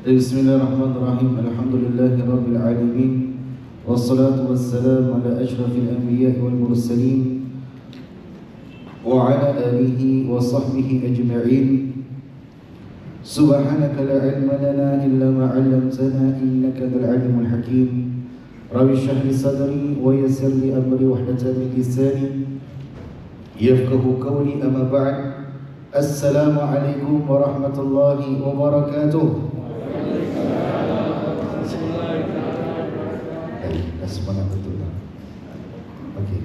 Bismillahirrahmanirrahim. Alhamdulillahirabbil alamin. Wassalatu wassalamu ala asyrafil anbiya'i wal mursalin wa ala alihi wa sahbihi ajma'in. Subhanaka la ilma lana illa ma 'allamtana innaka antal alimul hakim. Rabbi shrah li sadri wa yassir li amri wahlul min lisani yafqahu qawli. Amma ba'd. Assalamu alaikum warahmatullahi wabarakatuh. Semangat betul lah. Okey.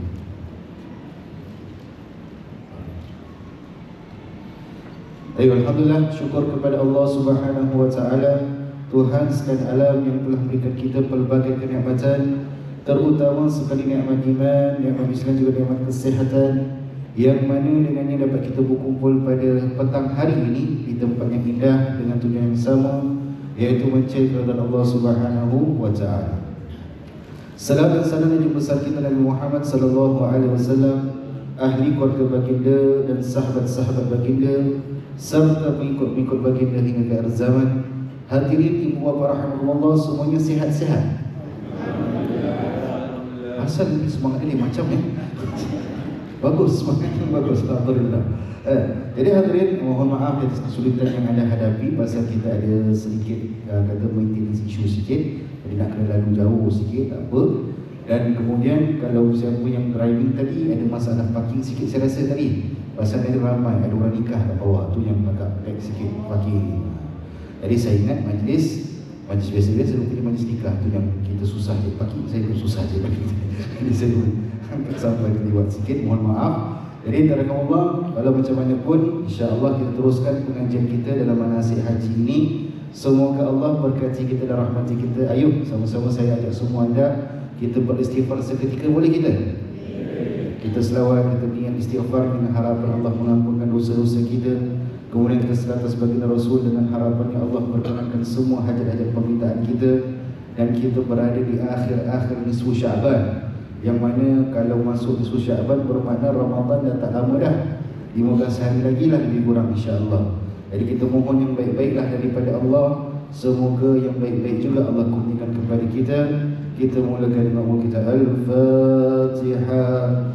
Alhamdulillah, syukur kepada Allah Subhanahu wa taala, Tuhan sekalian alam yang telah memberikan kita pelbagai kenikmatan, terutama sekali nikmat iman, nikmat Islam, juga nikmat kesihatan, yang mana dengannya dapat kita berkumpul pada petang hari ini di tempat yang indah dengan tujuan yang sama, iaitu mencari keridhaan Allah Subhanahu wa taala. Salam dan salam Nabi besar kita Nabi Muhammad sallallahu alaihi wasallam, ahli keluarga baginda dan sahabat-sahabat baginda serta pengikut-pengikut baginda hingga ke akhir zaman. Hadirin ibu bapa rahimahullah, semuanya sihat-sihat. Asal ini semangat ini macam ni. Bagus, semangat ini bagus. Alhamdulillah. Jadi hadirin, mohon maaf atas kesulitan yang anda hadapi pasal kita ada sedikit kata maintenance issue sikit. Jadi nak kena lalu jauh sikit, tak apa. Dan kemudian kalau siapa yang driving tadi ada masalah parking sikit, saya rasa tadi pasal ada ramai, ada orang nikah kat bawah, tu yang agak pack sikit parking. Jadi saya ingat majlis biasa-biasa rupanya majlis nikah tu yang kita susah je parking. Saya pun susah je parking. Jadi saya pun sampai terlibat sikit, mohon maaf. Jadi tarakallah, walau macam mana pun insya-Allah kita teruskan pengajian kita dalam manasik haji ini. Semoga Allah berkati kita dan rahmati kita. Ayo sama-sama saya ajak semua anda, kita beristighfar seketika, boleh kita? Kita selawat, kita niat istighfar dengan harapan Allah mengampunkan dosa-dosa kita. Kemudian kita selawat sebagai Rasul dengan harapan Allah berkenankan semua hajat-hajat permintaan kita. Dan kita berada di akhir-akhir nisfu Syaban, yang mana kalau masuk nisfu Syaban bermakna Ramadan dah tak lama dah, 15 hari lagi lah lebih kurang insya-Allah. Jadi kita mohon yang baik-baiklah daripada Allah. Semoga yang baik-baik juga Allah kurniakan kepada kita. Kita mulakan dengan kita Al-Fatihah.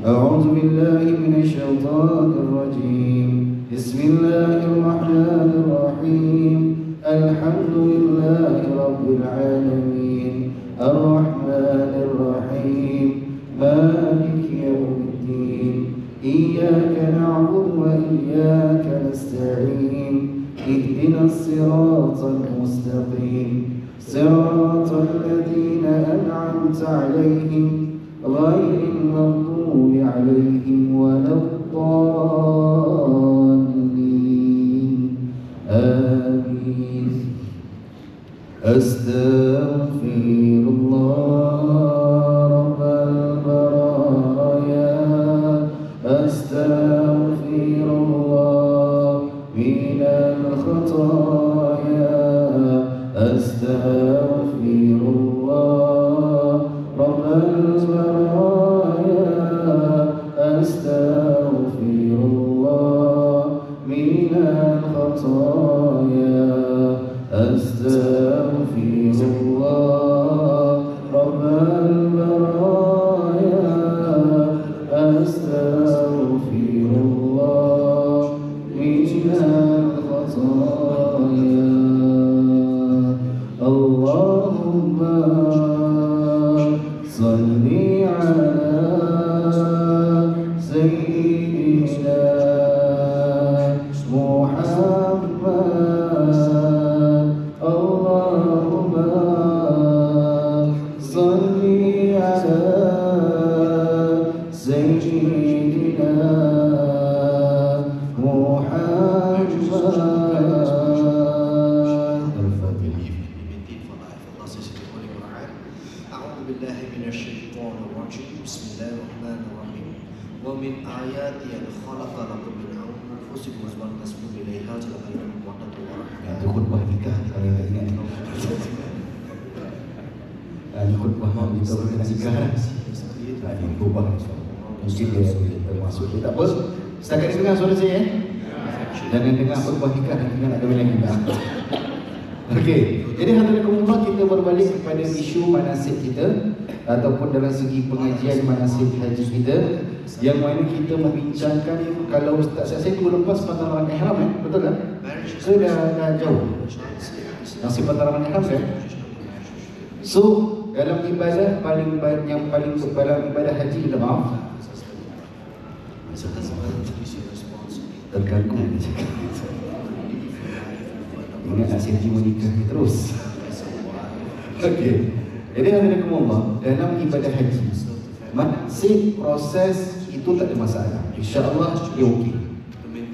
A'udzu billahi minasyaitonir rajim. Bismillahirrahmanirrahim. Alhamdulillahi rabbil alamin. Ar-Rahmanir Rahim. Maliki yaumiddin. Iyyaka na'budu wa iyyaka nasta'in. Ihdinas siratal mustaqim. Siratal ladzina an'amta 'alaihim ghairil maghdubi 'alaihim waladdallin. Amin. Astaghfirullah rabbal baraya. Astaghfirullah minal khataya. Astaghfirullah rabbal baraya. Astaghfirullah minal khataya. Astaghfirullah rabbal baraya. Astaghfirullah minal khataya. Allahumma salli ala sayyidina Muhammad. Allahumma salli ala sayyidina Muhammad. ومن آياته أن خلق لكم من أنفسكم أزواجا لتسكنوا إليها وجعل بينكم مودة ورحمة. Itu khutbah kita kalau tak ingat. Ini khutbah kita berkenaan nikah. Ini khutbah mungkin dia termasuk. Tak apa. Setakat dengar suara saya. Jangan dengar khutbah nikah nanti nak kahwin lagi. Okey, jadi hadirin kumullah, kita berbalik kepada isu manasik kita ataupun dalam segi pengajian manasik haji kita, yang mana kita membincangkan, kalau Ustaz saya dulu lepas pantang ihram betul tak? So dah jauh masih pantang ihram kan? So dalam ibadah paling yang paling dalam ibadah haji, minta maaf terganggu ingat nak sesi menikah ni terus. Okey, jadi hadirin kumullah, dalam ibadah haji manasik proses itu tak ada masalah, insya-Allah dia okey.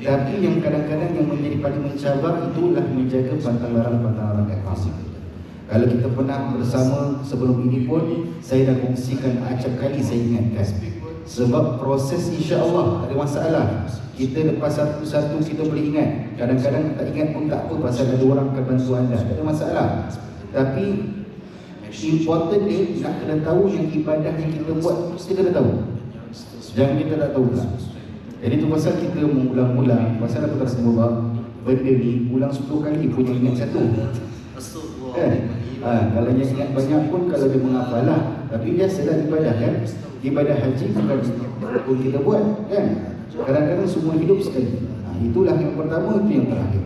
Tapi yang kadang-kadang yang menjadi paling mencabar itulah menjaga pantang larang ihram. Kalau kita pernah bersama sebelum ini pun, saya dah kongsikan acap kali, saya ingatkan, sebab proses insya-Allah tak ada masalah. Kita lepas satu-satu kita boleh ingat. Kadang-kadang tak ingat pun tak apa, pasal ada orang akan bantu anda, tak ada masalah. Tapi important ni nak kena tahu yang ibadah yang kita buat mesti kena tahu. Jangan kita tak tahu pula. Jadi tu pasal kita mengulang-ulang. Pasal apa kata semua benda ni ulang 10 kali pun yang ingat satu. Kan? Kalau yang ingat banyak pun kalau dia menghafal lah. Tapi biasalah ibadah kan. Ibadah haji bukan pun kita buat kan. Kadang-kadang semua hidup sekali. Itulah yang pertama, itu yang terakhir.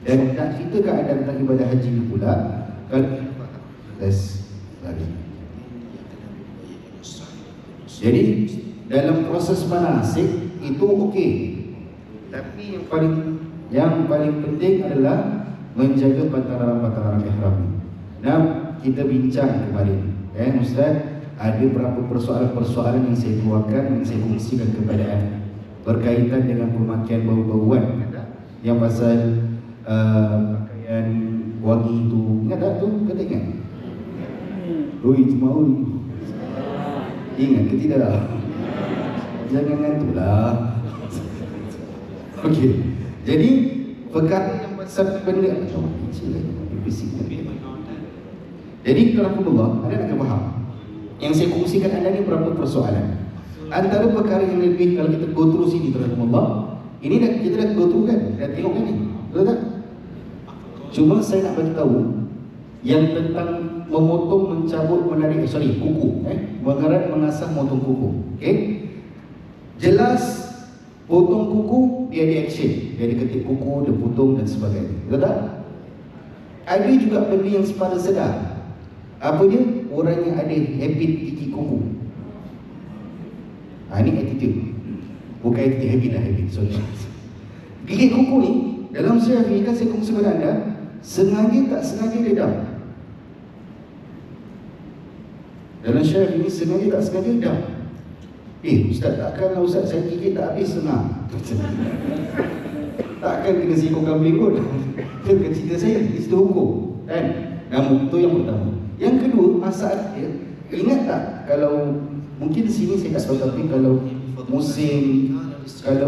Dan nak ceritakan ada tentang ibadah haji ni pula. Kalau lagi. Jadi dalam proses manasik itu okey. Tapi yang paling penting adalah menjaga pantang ihram ni. Nah, kita bincang kemarin, Ustaz, ada beberapa persoalan yang saya keluarkan, yang saya kongsikan kepada anda berkaitan dengan pemakaian bau-bauan, yang pasal pakaian wangi tu, ingat tak tu? Kata ingat? Oi, cuma oi. Ingat ke tidak? Jangan ngantuklah. Okey. Jadi perkara yang pasal benda jadi kalau ada nak faham. Yang saya kongsikan anda ni berapa persoalan. Antara perkara yang lebih, kalau kita go through sini tuan-tuan, ini kita dah go through kan, dah tengok kan ni, betul tak? Cuma saya nak bagi tahu yang tentang memotong, mencabut, menarik, kuku, mengerat, mengasah, motong kuku. Okey, jelas potong kuku dia ada action, dia ada ketik kuku, dia potong dan sebagainya, betul tak? Ada juga benda yang sepada sedar. Apa dia? Orang yang ada habit gigit kuku. Ini attitude. Bukan attitude, habit lah, habit. Sorry. Gigit kuku ni, dalam Syafi'i kan saya kongsi kepada anda, sengaja tak sengaja dia dah. Dalam Syafi'i sengaja tak sengaja dah. Ustaz, takkanlah Ustaz saya gigit tak habis senang. Takkan kena sikut kambing pun. Itu cerita saya, itu hukum kan? Namun itu yang pertama. Yang kedua, masalah dia, ingat tak kalau mungkin di sini saya tak tahu, tapi kalau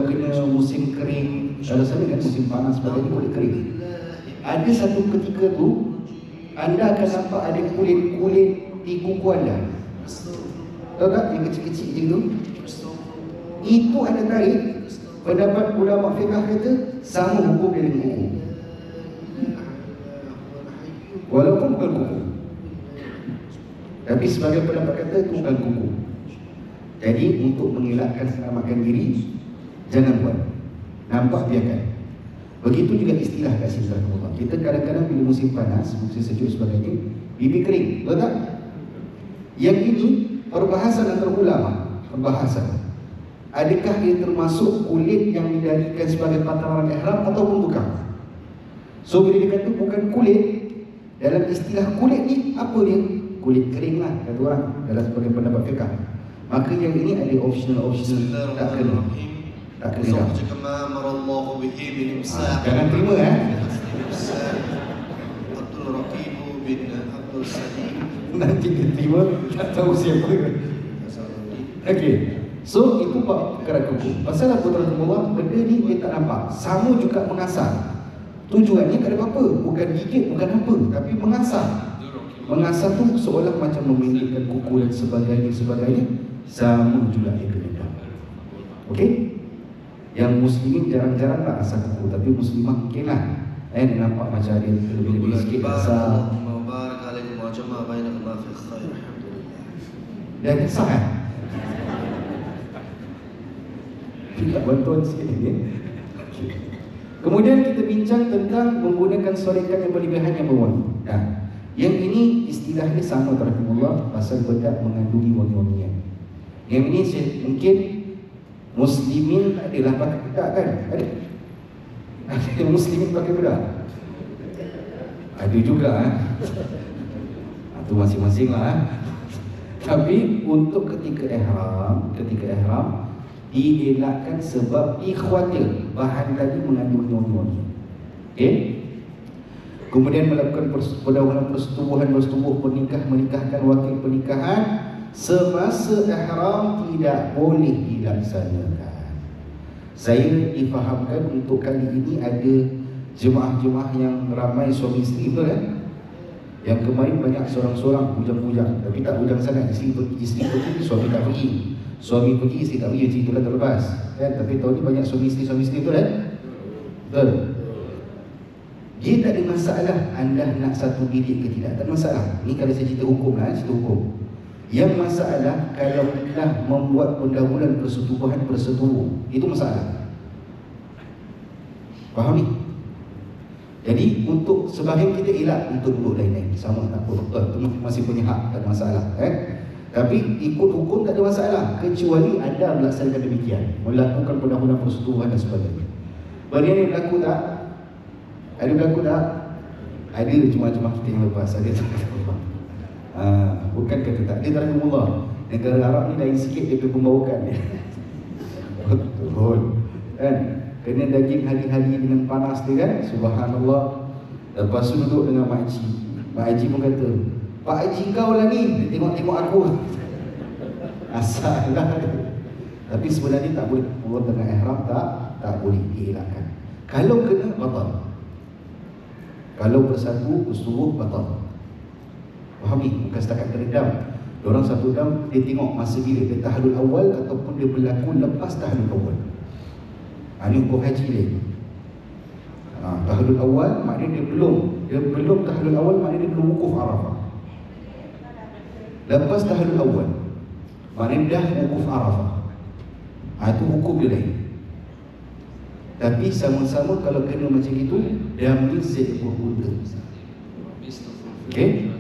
kena musim kering, kalau sana kan musim panas sebagainya boleh kering. Ada satu ketika tu anda akan nampak ada kulit-kulit di kuku anda. Tahu tak yang kecil-kecil je tu? Itu anda tarik, pendapat ulama fiqh kata sama hukum dengan kuku. Walaupun bukan kuku. Tapi sebagai pendapat kata itu bukan kuku. Jadi untuk mengelakkan selamatkan diri, jangan buat. Nampak biarkan. Begitu juga istilah kat sini. Kita kadang-kadang bila musim panas, musim sejuk sebagainya, bibir kering, betul tak? Yang ini perbahasan antara ulama, perbahasan. Adakah ia termasuk kulit yang dijadikan sebagai pantang ihram ataupun bukan? So bila dikata bukan kulit, dalam istilah kulit ni apa dia? Kulit kering lah kata orang dalam sebagai pendapat fiqh. Maka yang ini ada optional tak kena. Tak kena. Jangan terima Abdul Raqib bin Abdul Salim. Nanti dia terima tak tahu siapa. Okey. So itu perkara kuku. Pasal apa tuan-tuan? Benda ni dia tak nampak. Sama juga mengasah. Tujuannya tak ada apa-apa, bukan gigit, bukan apa, tapi mengasah. Mengasah tu seolah macam memindahkan kuku dan sebagainya. Sama juga dia kena. Okey? Yang muslimin jarang-jarang lah asah kuku, tapi muslimah mungkin lah. Nampak macam dia lebih-lebih sikit besar. Allahumma barik alaikum wa jama'a bainakum fi khair. Alhamdulillah. Dan sah kan? Tidak bantuan sikit ni. Kemudian kita bincang tentang menggunakan sorekan yang berlebihan yang berwangi. Nah, yang ini istilahnya sama rahimahullah, pasal bedak mengandungi wangi-wangian. Yang ini mungkin muslimin tak adalah pakai bedak kan? Ada muslimin pakai bedak? Ada juga itu masing-masing lah. Tapi untuk ketika ihram dielakkan sebab dikhawatir bahan tadi mengandung wangi-wangi. Okey. Kemudian melakukan perdagangan bersetubuh menikahkan wakil pernikahan semasa ihram tidak boleh dilaksanakan. Saya difahamkan untuk kali ini ada jemaah-jemaah yang ramai suami isteri, betul kan? Yang kemarin banyak seorang-seorang bujang-bujang, tapi tak bujang sangat. Isteri pergi, suami tak pergi. Suami pergi, isteri tak pergi, itulah terlepas kan? Tapi tahun ni banyak suami isteri, betul kan? Betul. Dia tak ada masalah anda nak satu bilik ke tidak, tak ada masalah. Ni kalau saya cerita hukum lah, cerita hukum. Yang masalah kalau telah membuat pendahuluan persetubuhan bersetubuh, itu masalah. Faham ni? Jadi untuk sebahagian kita elak untuk duduk lain-lain, sama tak apa, masih punya hak, tak ada masalah Tapi ikut hukum tak ada masalah, kecuali anda melaksanakan demikian, melakukan pendahuluan persetubuhan dan sebagainya. Berian yang berlaku tak? Ada berlaku tak? Ada, cuma kita yang lepas. Ada bukan kata tak ada, rahimahullah. Negara Arab ni lain sikit dia pembawakan dia. Betul kan? Kena daging hari-hari dengan panas dia kan? Subhanallah. Lepas tu duduk dengan Mak Haji. Mak Haji pun kata, Pak Haji kau lah ni, tengok-tengok aku. Asal lah. Tapi sebenarnya tak boleh. Orang tengah ihram tak boleh dielakkan. Kalau kena, batal. Kalau bersatu, bersetubuh, batal. Faham ni? Bukan setakat terendam. Diorang satu dam, dia tengok masa bila dia tahallul awal ataupun dia berlaku lepas tahallul awal. Ini hukum haji dia. Tahallul awal maknanya dia belum tahallul awal, maknanya dia belum wukuf Arafah. Lepas tahallul awal maknanya dah wukuf Arafah. Itu hukum dia lain. Tapi sama-sama kalau kena macam itu, dia ambil seekor unta. Okey?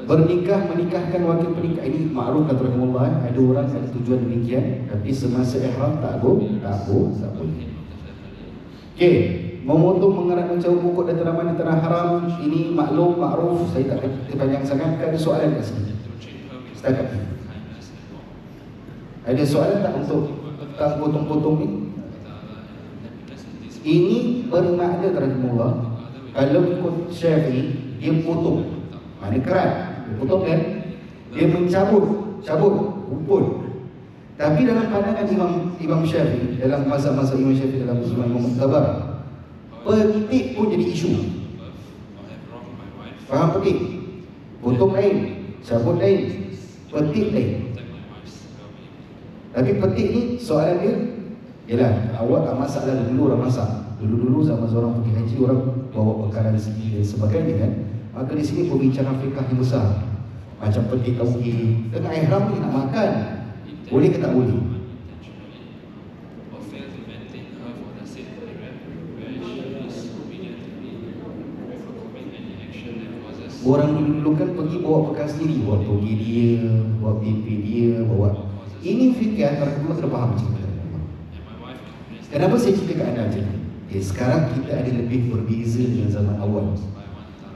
Menikahkan wakil pernikah ini makruf kata rahimahullah. Ada orang ada tujuan demikian, tapi semasa ihram tak boleh. Okey, memotong mengerat menjauh pokok dan tanaman di tanah haram ini maklum, makruf. Saya tak panjang sangat. Ada soalan kat sini? Setakat ni ada soalan tak untuk tentang potong-potong ni? Ini bermakna rahimahullah, kalau ikut Syafi'i dia potong, maknanya kerat. Dia potong kan? Dia mencabut, rumput. Tapi dalam pandangan Imam Syafi'i, dalam mazhab Imam Syafi'i, dalam Imam Mu'tabar, petik pun jadi isu. Faham petik? Potong lain, cabut lain, petik lain. Tapi petik ni soalan dia ialah awak tak masak lah, dulu orang masak. Dulu zaman seorang pergi haji, orang bawa bekalan sendiri dan sebagainya kan. Maka di sini perbincangan fiqh yang besar. Macam petik tauhid, tengah ihram ni nak makan, boleh ke tak boleh? Orang dulu kan pergi bawa bekal sendiri, bawa togi dia, bawa pipi dia, bawa. Ini fikir antara kita kena faham macam mana. Kenapa saya cerita kat anda macam ni? Sekarang kita ada lebih berbeza dengan zaman awal.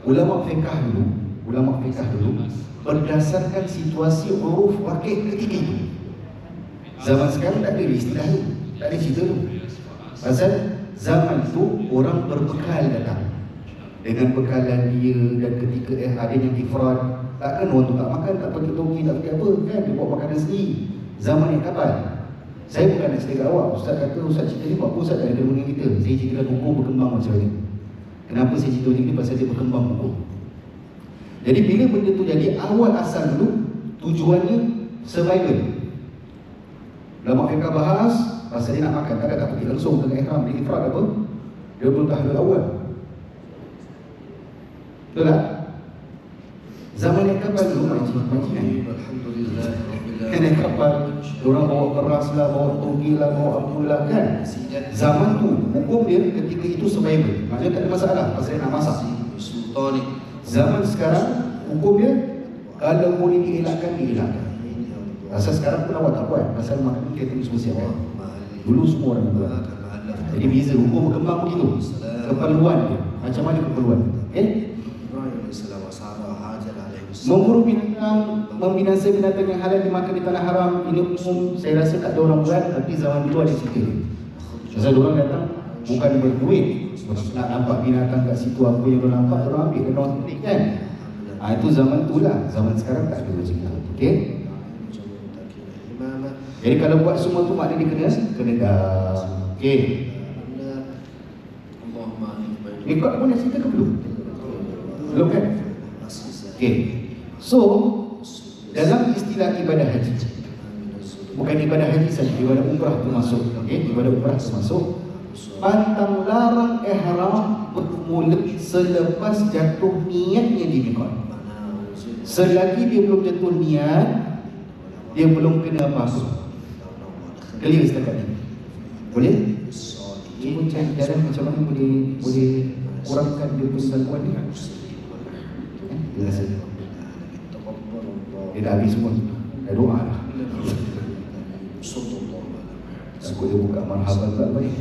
Ulama fiqh dulu berdasarkan situasi uruf wakil ketika itu. Zaman sekarang tak ada istilah tu, tak ada cerita tu. Pasal zaman tu orang berbekal datang dengan bekalan dia, dan ketika ada yang ifrad, takkan orang tu tak makan, tak pergi togi, tak pergi apa kan, dia bawa makanan sendiri. Zaman yang kapan? Saya bukan nak cerita kat awak. Ustaz kata, Ustaz cerita ni buat apa Ustaz tak ada dengan kita. Saya ceritakan hukum berkembang macam ni. Kenapa saya cerita macam ni? Pasal dia berkembang hukum. Jadi bila benda tu jadi, awal asal dulu tujuannya survival. Ulama fiqh bahas pasal dia nak makan, tak pergi langsung dengan ihram. Dia ifrad apa? Dia belum tahlul awal. Betul tak? Zaman naik kapal dulu, makcik kan? Alhamdulillah Kan naik kapal, orang bawa beras lah, bawa togi lah, bawa apalah kan? Zaman tu, hukum dia ketika itu survival. Maksudnya tak ada masalah, pasal dia nak masak. Sultani. Zaman sekarang, hukum dia kalau boleh dielakkan, dielakkan. Pasal sekarang pun awak tak buat, pasal makanan catering semua siap kan? Dulu semua orang buat. Jadi beza, hukum berkembang begitu. Keperluan dia, macam mana keperluan? Okay? Memburu binatang, membinasa binatang yang halal dimakan di tanah haram, ini umum, saya rasa tak ada orang buat, tapi zaman dulu ada cerita dia. Pasal orang datang bukan berduit, nak nampak binatang kat situ, apa yang orang nampak, orang ambil dan orang tulis kan. Itu zaman tu lah, zaman sekarang tak ada macam itu. Okay? Jadi kalau buat semua tu maknanya dia kena dah. Okay. Ikut pun dah cerita ke belum? Belum kan? Okay. So, dalam istilah ibadah haji, bukan ibadah haji saja, ibadah umrah termasuk. Okay? Ibadah umrah termasuk. Pantang larang ihram bermula selepas jatuh niatnya di miqat. Selagi dia belum jatuh niat, dia belum kena apa-apa. Clear setakat ni? Boleh? Cuba cari jalan macam mana boleh kurangkan dia punya gangguan ni. Dia rasa dia dah habis semua. Dah doa lah. Takut dia buka marhaban tak baik.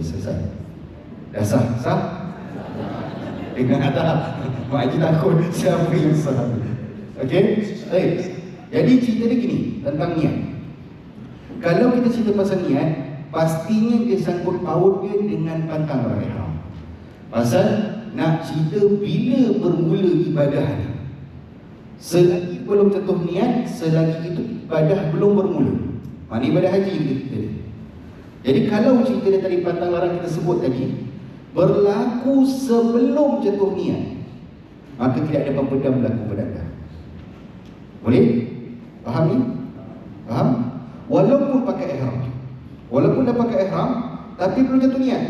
Selesai. Dah sah? Sah? Dengan ada makcik takut siapa yang sah. Okey? Baik. Jadi cerita dia gini tentang niat. Kalau kita cerita pasal niat, pastinya dia sangkut paut dia dengan pantang larang ihram. Pasal nak cerita bila bermula ibadah ni. Selagi belum jatuh niat, selagi itu ibadah belum bermula. Mana ibadah haji kita. Jadi kalau cerita dia tadi pantang larang kita sebut tadi berlaku sebelum jatuh niat, maka tidak ada apa-apa dah berlaku pada anda. Boleh? Faham ni? Faham? Walaupun pakai ihram, walaupun dah pakai ihram, tapi belum jatuh niat.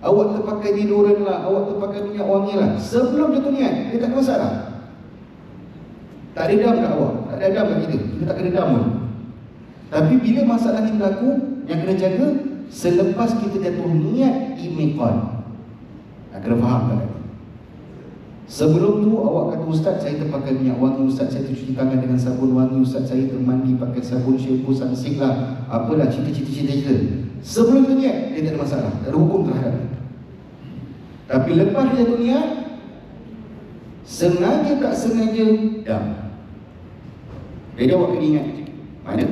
Awak terpakai deodoran lah, awak terpakai minyak wangi lah, sebelum jatuh niat, dia tak ada masalah. Tak ada dam kat awak, tak ada dam kat kita tak kena dam pun. Tapi bila masalah ni berlaku, yang kena jaga selepas kita jatuh niat di miqat. Kena faham tak? Sebelum tu awak kata, ustaz saya terpakai minyak wangi, ustaz saya tercuci tangan dengan sabun wangi, ustaz saya termandi pakai sabun shampoo sansik lah, apalah cerita-cerita. Sebelum tu niat, dia tak ada masalah, tak ada hukum terhadap. Tapi lepas dia jatuh niat, sengaja tak sengaja, dah. Jadi awak kena ingat mana?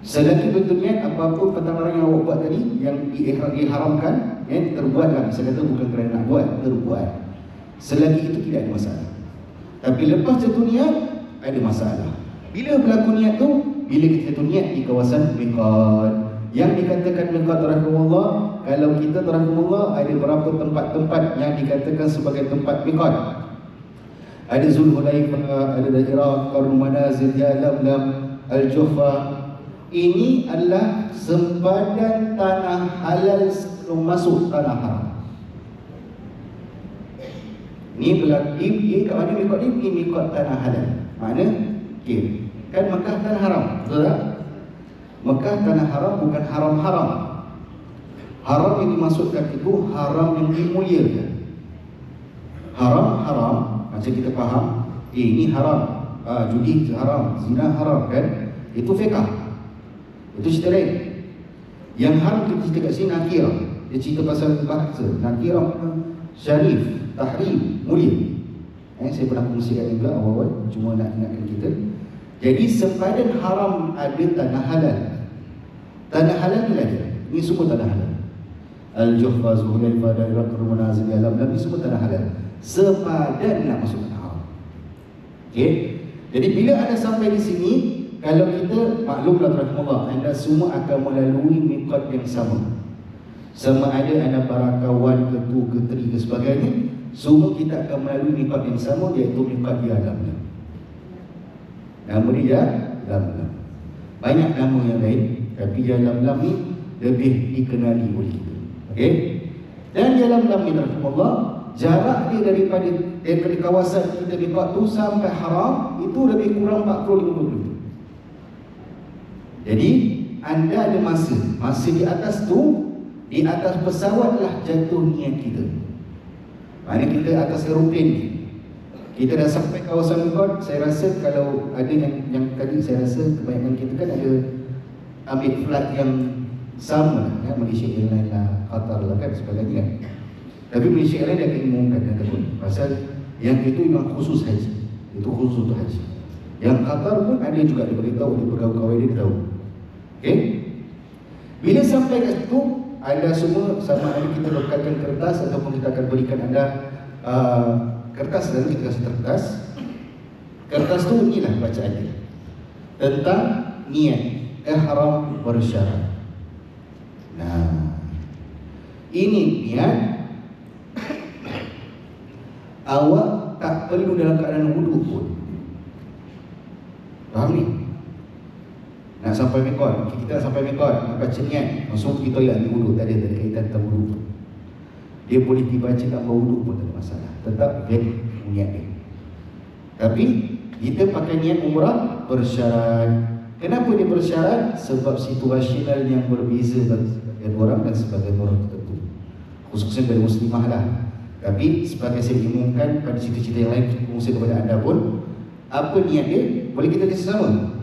Selagi betul niat, apa-apa pantang larang yang awak buat tadi, yang diharamkan, terbuatlah. Saya kata bukan kerana nak buat, terbuat. Selagi itu tidak ada masalah. Tapi lepas jatuh niat, ada masalah. Bila berlaku niat tu? Bila kita jatuh niat di kawasan miqat. Yang dikatakan miqat rahimahullah, kalau kita rahimahullah ada berapa tempat-tempat yang dikatakan sebagai tempat miqat. Ada Zulhulaifah, ada daerah Qarnu Manazil, Yalamlam, Al-Juhfa. Ini adalah sempadan tanah halal sebelum masuk tanah haram. Ini berlaku, kat mana miqat ni? Ini miqat tanah halal. Mana? Okay. Kan Mekah tanah haram, betul tak? Mekah tanah haram, bukan haram-haram. Haram yang dimaksudkan itu haram yang dimuliakan. Haram-haram, macam kita faham, ini haram, judi haram, zina haram kan? Itu fiqh. Itu cerita lain. Yang haram kita cerita kat sini nakirah. Dia cerita pasal bahasa. Nakirah syarif, tahrim, mulia. Saya pernah kongsikan juga awal-awal, cuma nak ingatkan kita. Jadi sempadan haram ada tanah halal. Tanah halal ni ada. Ini semua tanah halal. Al-Juhfa, Zulhulaifah, daerah Qarnu Manazil, Yalamlam, ini semua tanah halal. Sepadan nak masuk tanah haram. Okey. Jadi bila anda sampai di sini, kalau kita maklumlah rahimahullah, anda semua akan melalui miqat yang sama. Sama ada anda para kawan, ketu, keteri ke sebagainya, semua kita akan melalui mikot yang sama, iaitu mikot Yalamlam. Nama dia Yalamlam. Banyak nama yang lain, tapi Yalamlam ni lebih dikenali oleh kita. Okey? Dan Yalamlam ni rahimahullah, jarak dia daripada kawasan kita mikot tu sampai haram itu lebih kurang 40-50 km. Jadi anda ada masa di atas tu, di atas pesawatlah jatuh niat kita. Maknanya kita atas aeroplan ni, kita dah sampai kawasan mikot. Saya rasa kalau ada yang tadi, saya rasa kebanyakan kita kan ada ambil flight yang sama ya, Malaysia Airlines lah, Qatar lah kan, sebagainya kan. Tapi Malaysia Airlines dia akan umumkan dan takut pasal yang itu memang khusus haji, itu khusus untuk haji. Yang Qatar pun ada juga, dia beritahu, dia pegawai dia tahu. Okey, bila sampai kat situ, anda semua sama ada kita bekalkan kertas ataupun kita akan berikan anda kertas, dan kita kasih kertas. Kertas tu inilah bacaan dia tentang niat ihram bersyarat. Nah, ini niat awak tak perlu dalam keadaan wudu pun. Faham ni? Nak sampai mikot, kita nak sampai mikot, nak baca niat, masuk kita ambil wudu, tak ada kaitan tentang wudu. Dia boleh dibaca tanpa wudu pun tak ada masalah, tetap dia niat dia. Tapi kita pakai niat umrah bersyarat. Kenapa dia bersyarat? Sebab situasional yang berbeza bagi orang dan sebagai orang tertentu, khususnya dari muslimah lah. Tapi sebagai saya umumkan pada cerita-cerita yang lain kongsi kepada anda pun, apa niat dia boleh kita kasih sama.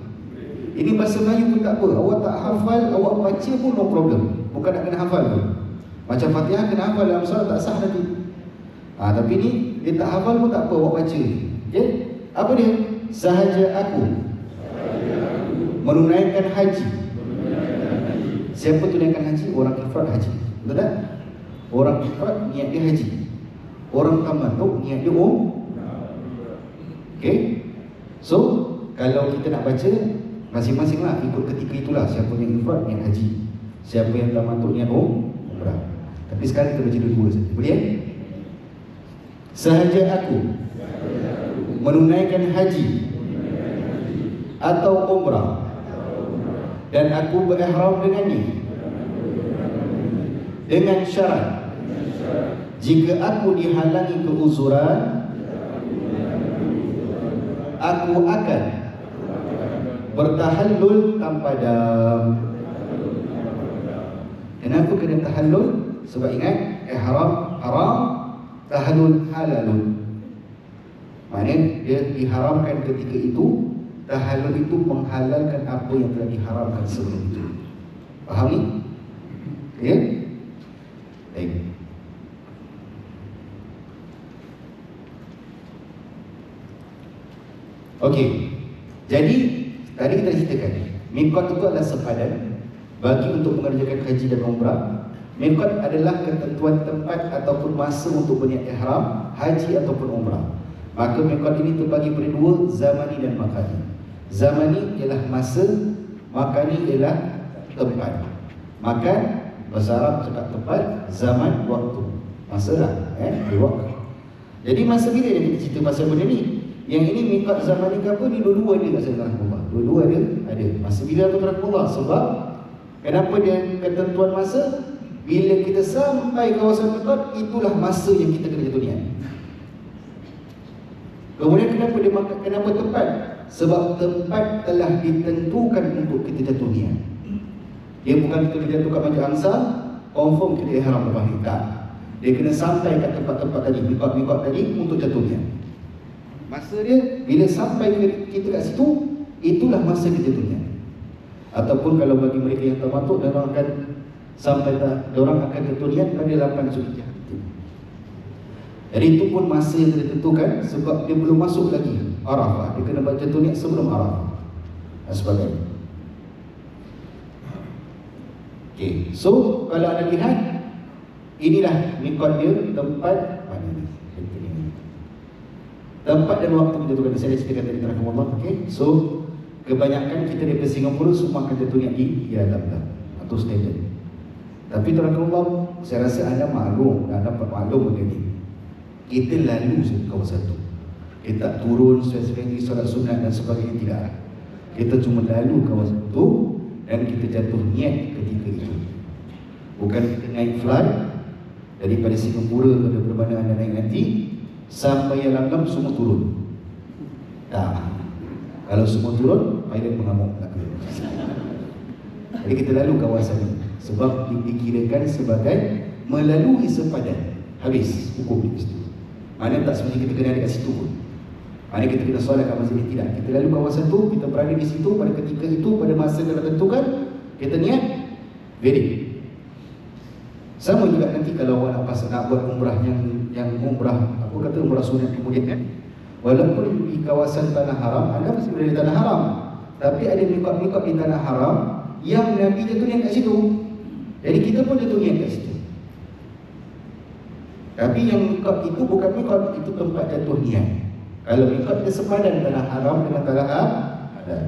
Ini bahasa Melayu pun tak apa, awak tak hafal, awak baca pun no problem. Bukan nak kena hafal pun. Macam Fatihah kena hafal dalam solat tak sah nanti. Tapi ni dia tak hafal pun tak apa, awak baca. Okay? Apa dia? Sahaja aku menunaikan haji. Siapa tunaikan haji? Orang ifrad haji. Betul tak? Orang ifrad niat dia haji. Orang tamattu niat dia okay? So kalau kita nak baca, masing-masing lah ikut ketika itulah. Siapa yang ifrad niat haji, siapa yang tamattu niat umrah. Tapi sekarang kita baca dua-dua saja. Boleh? Sahaja aku menunaikan haji atau umrah, dan aku berihram dengannya dengan syarat, jika aku dihalangi keuzuran, aku akan bertahallul tanpa dam. Kenapa kena tahallul? Sebab ingat, ihram haram, tahallul halalun. Maknanya dia diharamkan ketika itu, tahallul itu menghalalkan apa yang telah diharamkan sebelum itu. Faham ni? Ya? Baik. Okey. Jadi tadi kita ceritakan, mikot itu adalah sepadan bagi untuk mengerjakan haji dan umrah. Mikot adalah ketentuan tempat ataupun masa untuk berniat ihram, haji ataupun umrah. Maka mikot ini terbagi pada dua, zamani dan makani. Zamani ialah masa, makani ialah tempat. Makan, bahasa Arab cakap tempat, zaman, waktu. Masa lah, waktu. Jadi masa bila yang kita cerita pasal benda ni? Yang ini mikot zamani ke apa ni? Dua-dua ada kat sana rahmatullah. Dua-dua ada. Masa bila tu rahmatullah. Sebab kenapa dia ketentuan masa? Bila kita sampai kawasan mikot, itulah masa yang kita kena jatuh niat. Kemudian kenapa tempat? Sebab tempat telah ditentukan untuk kita jatuh niat. Dia bukan kita jatuh kat Masjid Aqsa, confirm kita ihram lepas ni. Tak. Dia kena sampai kat tempat-tempat tadi, mikot-mikot tadi untuk jatuh niat. Masa dia, bila sampai kita kat situ, itulah masa kita jatuh niat. Ataupun kalau bagi mereka yang tamattu, dia orang akan sampai dia orang akan jatuh niat pada 8 Zulhijjah. Jadi itu pun masa yang ditentukan, sebab dia belum masuk lagi Arafah. Dia kena jatuh niat sebelum Arafah dan sebagainya. Okay. So kalau anda lihat, inilah mikot dia, tempat mana ni? Tempat dan waktu menjatuhkan. Saya ceritakan tadi rahmatullah. Okay. So kebanyakan kita daripada Singapura semua akan jatuh niat di Yalamlam atau stadium. Tapi rahmatullah, saya rasa anda maklum, anda dapat maklum benda ni. kita lalu kawasan tu. Kita tak turun spesifik solat sunat dan sebagainya, tidak. Kita cuma lalu kawasan tu dan kita jatuh niat ketika itu. Bukan kita naik flight daripada Singapura ke mana anda naik nanti sampai yang Langam semua turun. Tak. Kalau semua turun, pilot mengamuk belaka. Jadi kita lalu kawasan ini sebab dikirakan sebagai melalui sepadan. Habis hukum di situ. Mana tak sebenarnya kita kena ada kat situ pun. Mana kita kena solat kat masjid ini, tidak. Kita lalu kawasan tu, kita berada di situ pada ketika itu, pada masa yang tentukan, kita niat very. Sama juga nanti kalau awak nak buat umrah yang umrah, apa kata umrah sunat kemudian kan. Walaupun di kawasan tanah haram, anda masih berada di tanah haram. Tapi ada mikot-mikot di tanah haram yang Nabi jatuh niat kat situ. Jadi kita pun jatuh niat kat situ. Tapi yang mikot itu bukan mikot, itu tempat jatuh niat. Kalau mikot dia sepadan tanah haram dengan tanah halal.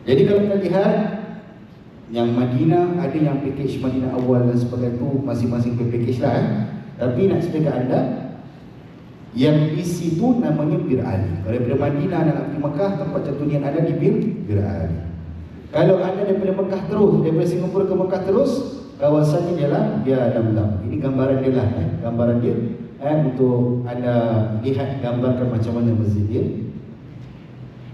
Jadi kalau kita lihat yang Madinah, ada yang package Madinah awal dan sebagainya tu, masing-masing package lah Tapi nak cerita kat anda, yang di situ namanya Bir Ali. Kalau daripada Madinah nak pergi Mekah, tempat jatuh niat ada di Bir Ali. Kalau anda daripada Mekah terus, daripada Singapura ke Mekah terus, kawasannya ialah Biar Lam. Ini gambaran dia lah, gambaran dia untuk anda lihat, gambarkan macam mana masjid dia.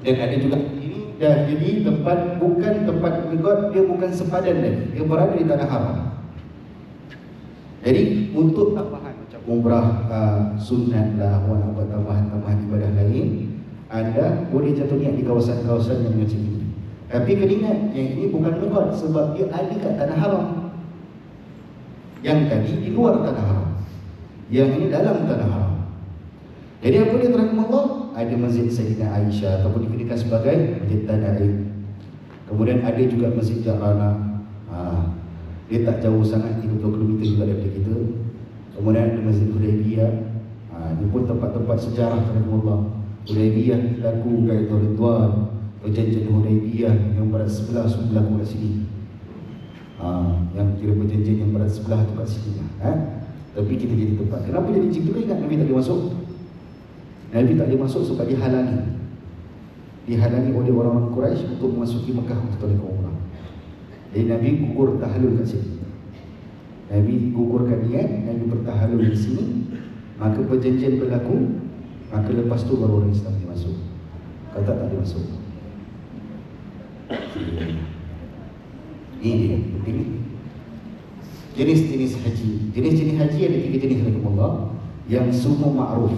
Dan ada juga ini dah jadi tempat, bukan tempat mikot, dia bukan sepadan lagi, dia berada di tanah haram. Jadi untuk tambahan macam umrah sunat lah, awak nak buat tambahan ibadah lain, anda boleh jatuh niat di kawasan-kawasan yang macam ini. Tapi kena ingat, yang ini bukan mikot sebab dia ada kat tanah haram. Yang tadi di luar tanah haram, yang ini dalam tanah haram. Jadi apa dia terangkan Allah? Ada Masjid Sayyidina Aisyah ataupun dikirakan sebagai Masjid Tanaim. Kemudian ada juga Masjid Jarana. Dia tak jauh sangat, 30 km juga daripada kita. Kemudian ada Masjid Hudaybiyah. Dia pun tempat-tempat sejarah terangkan Allah. Hudaybiyah berlaku Baitul Ridwan, perjanjian Hudaybiyah yang berat sebelah berlaku kat sini. Yang kira perjanjian yang berat sebelah tu kat sini Tapi kita jadi tempat. Kenapa jadi macam tu? Ingat Nabi tak boleh masuk. Nabi tak boleh masuk sebab dihalangi. Dihalangi oleh orang-orang Quraisy untuk memasuki Mekah untuk ke umrah. Jadi Nabi gugur tahalul kat sini. Nabi gugurkan niat, Nabi bertahalul di sini, maka perjanjian berlaku, maka lepas tu baru orang Islam boleh masuk. Kata tak boleh masuk. Ini dia, penting. Jenis-jenis haji. Jenis-jenis haji ada 3 jenis rahimahullah yang semua ma'ruf.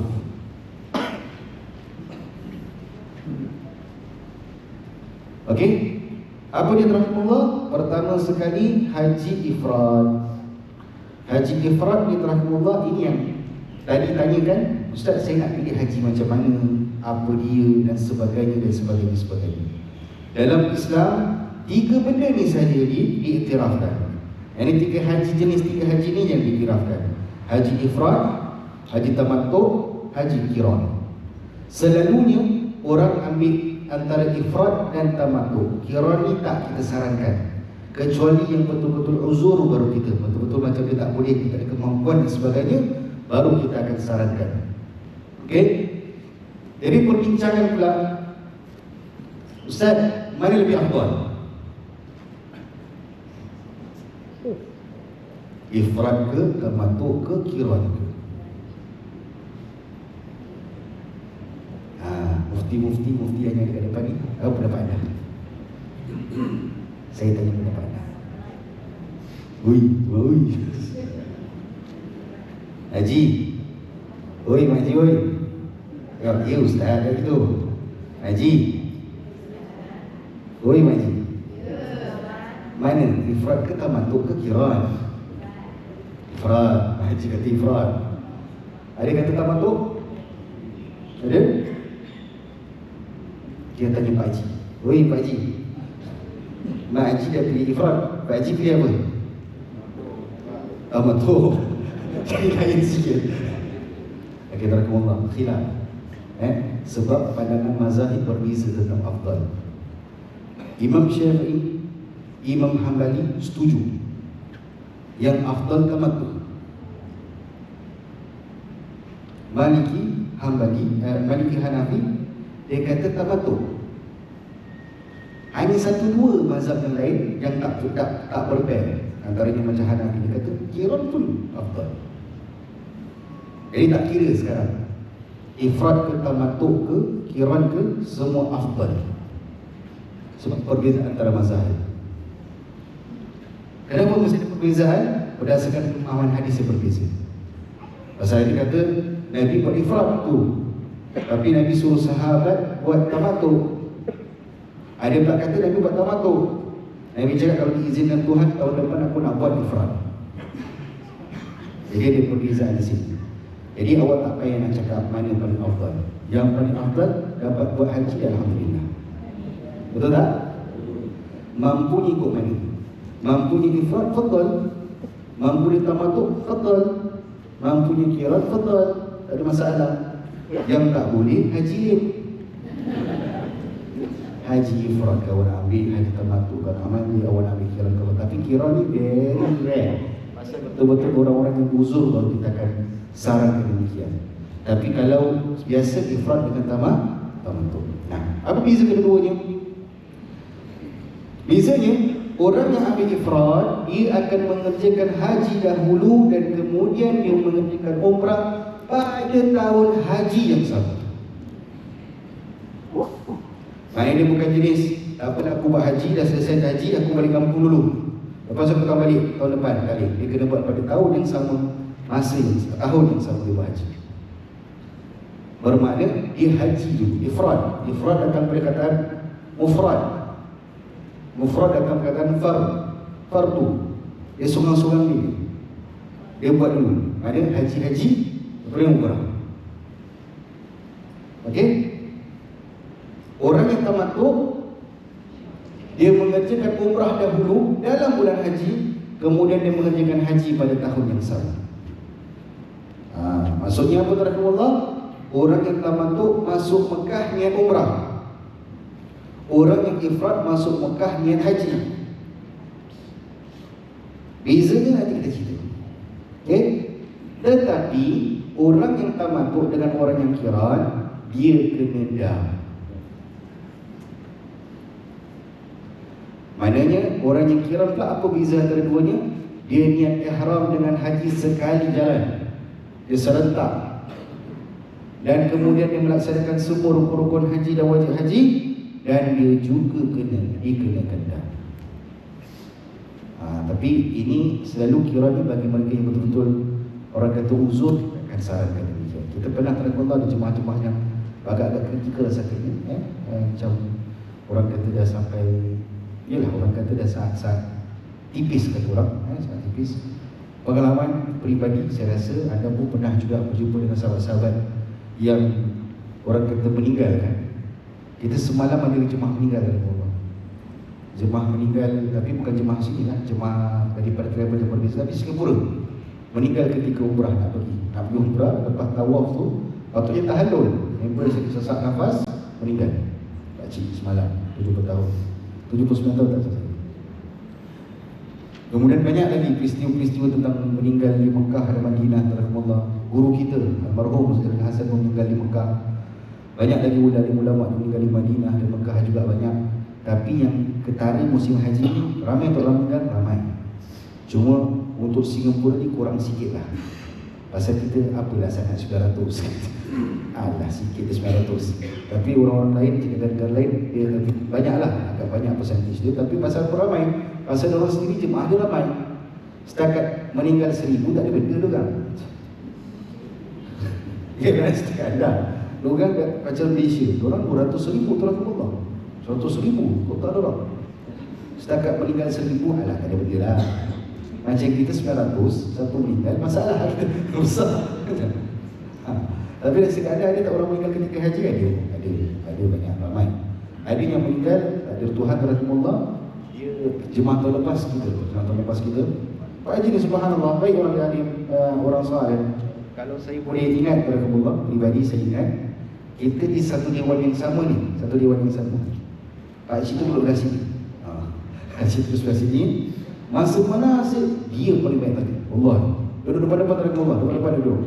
Okey? Apa dia rahimahullah? Pertama sekali haji ifrad. Haji ifrad dia rahimahullah, ini yang tadi tanyakan, Ustaz saya nak pilih haji macam mana, apa dia dan sebagainya dan sebagainya. Dalam Islam 3 benda ni saja diiktirafkan. Ini 3 haji, jenis 3 haji ni yang diiktirafkan. Haji ifrad, haji tamattu, haji qiran. Selalunya orang ambil antara ifrad dan tamattu. Qiran ni tak kita sarankan, kecuali yang betul-betul uzur baru kita, betul-betul macam dia tak boleh, kita ada kemampuan dan sebagainya, baru kita akan sarankan. Okey? Jadi perbincangan pula, Ustaz, mana lebih afdal? Ifrad ke, tamattu ke, qiran ke? Mufti yang ada kat depan ni, apa pendapat anda? Saya tanya pendapat anda. Ui. Haji. Oi, Mak Haji, oi. Ya Ustaz, dah gitu. Haji. Oi, Mak Haji. Mana? Ifrad ke, tamattu ke, qiran? Ifrad. Haji kata ifrad. Ada kata tamattu? Ada? Dia tanya Pak Haji. Oi Pak Haji, Mak Haji dah pilih ifrad, Pak Haji pilih apa? Tamattu. Jadi lain sikit. Okey, barakallahu khilaf. Sebab pandangan mazahib berbeza tentang afdal. Imam Syafi'i, Imam Hambali setuju yang afdal tamattu. Maliki, Maliki Hanafi, dia kata tamattu. Hanya satu dua mazhab yang lain yang tak berpair. Antaranya macam Hanafi, dia kata qiran pun afdal. Jadi tak kira sekarang ifrad ke tamattu ke qiran ke, semua afdal. Sebab perbezaan antara mazhab. Kenapa mesti ada perbezaan? Berdasarkan pemahaman hadis yang berbeza. Pasal dia kata Nabi buat ifrad tu, tapi Nabi suruh sahabat buat tamattu. Ada pula kata Nabi buat tamattu. Nabi cakap kalau diizinkan Tuhan tahun depan aku nak buat ifrad. Jadi ada perbezaan di sini. Jadi awak tak payah nak cakap mana paling afdal. Yang paling afdal dapat buat haji, alhamdulillah. Betul tak? Mampu ikut mana? Mampu ifrad, fadal. Mampu tamattu, fadal. Mampu qiran, fadal. Tak ada masalah. Yang tak boleh haji. Haji ifrad kawan ambil, haji tamattu kan ambil, awak ambil qiran kawan. Tapi qiran ni very rare. Pasal betul-betul orang-orang yang uzur baru kita akan sarankan demikian. Tapi kalau biasa ifrad dengan tamattu. Nah, apa beza keduanya? Bezanya, orang yang ambil ifrad, dia akan mengerjakan haji dahulu dan kemudian dia mengerjakan umrah pada tahun haji yang sama. Maknanya dia bukan jenis tak apa nak aku buat haji, dah selesai haji aku balik kampung dulu, lepas aku akan balik tahun depan kali. Dia kena buat pada tahun yang sama, masa yang sama, tahun yang sama dia buat haji. Bermakna dia haji dulu, ifrad. Ifrad datang perkataan mufrad. Mufrad datang perkataan fardu. Dia sorang-sorang ni, dia buat dulu. Maknanya haji-haji boleh umrah. Okey? Orang yang tamattu, dia mengerjakan umrah dahulu dalam bulan haji, kemudian dia mengerjakan haji pada tahun yang sama. Maksudnya apa tabarakallah? Orang yang tamattu masuk Mekah niat umrah. Orang yang ifrad masuk Mekah niat haji. Bezanya nanti kita cerita. Okey? Tetapi orang yang tamattu dengan orang yang qiran, dia kena dah. Maknanya orang yang qiran pula apa beza antara duanya? Dia niat ihram dengan haji sekali jalan, dia serentak, dan kemudian dia melaksanakan semua rukun-rukun haji dan wajib haji, dan dia juga dikenakan dah. Tapi ini selalu qiran ni bagi mereka yang betul-betul orang kata uzur, akan sarankan demikian. Kita pernah terangkan ada jemaah-jemaah yang agak-agak kritikal sakitnya, macam orang kata dah sampai, yalah orang kata dah saat-saat tipis kata orang, sangat tipis. Pengalaman peribadi saya rasa anda pun pernah juga berjumpa dengan sahabat-sahabat yang orang kata meninggal kan. Kita semalam ada jemaah meninggal dalam Allah. Jemaah meninggal, tapi bukan jemaah sini lah, jemaah daripada travel yang berbeza, tapi Singapura. Meninggal ketika umrah nak pergi umrah, lepas tawaf tu patutnya tahallul, member sesak nafas, meninggal. Pakcik semalam 70 tahun, 79 tahun tak selesai. Kemudian banyak lagi peristiwa-peristiwa tentang meninggal di Mekah dan Madinah. Rahmatullah, guru kita almarhum Sayyidina Hasan meninggal di Mekah. Banyak lagi ulama yang meninggal di Madinah dan Mekah juga banyak. Tapi yang ketara musim haji ni ramai tak orang meninggal? Ramai. Cuma untuk Singapura ni kurang sikit lah. Pasal kita apalah sangat 900. Alah sikit dia 900. Tapi orang-orang lain, negara-negara lain dia lebih banyak lah, agak banyak persentage dia. Tapi pasal apa ramai? Pasal orang sendiri jemaah dia ramai. Setakat meninggal 1000 tak ada benda tu kan. Ya kan, setakat dah. Orang macam Malaysia, orang 200,000 tu Allah. 100,000 kok tak ada orang. Setakat meninggal 1000, alah tak ada benda lah. Macam kita 900, satu meninggal, masalah kita rusak. Tapi setakat ada tak orang meninggal ketika haji? Ada banyak, ramai. Ada yang meninggal, ada Tuhan rahimahullah, dia jemaah tahun lepas kita. Pak Haji ni subhanallah, baik orang alim, orang soleh. Kalau saya boleh ingat rahimahullah, pribadi saya ingat, kita di satu dewan yang sama ni, Pak Haji tu duduk belah sini. Haji tu sebelah sini. Masa mana asyik, dia paling baik tadi. Allah, duduk depan-depan rahimahullah, depan-depan duduk.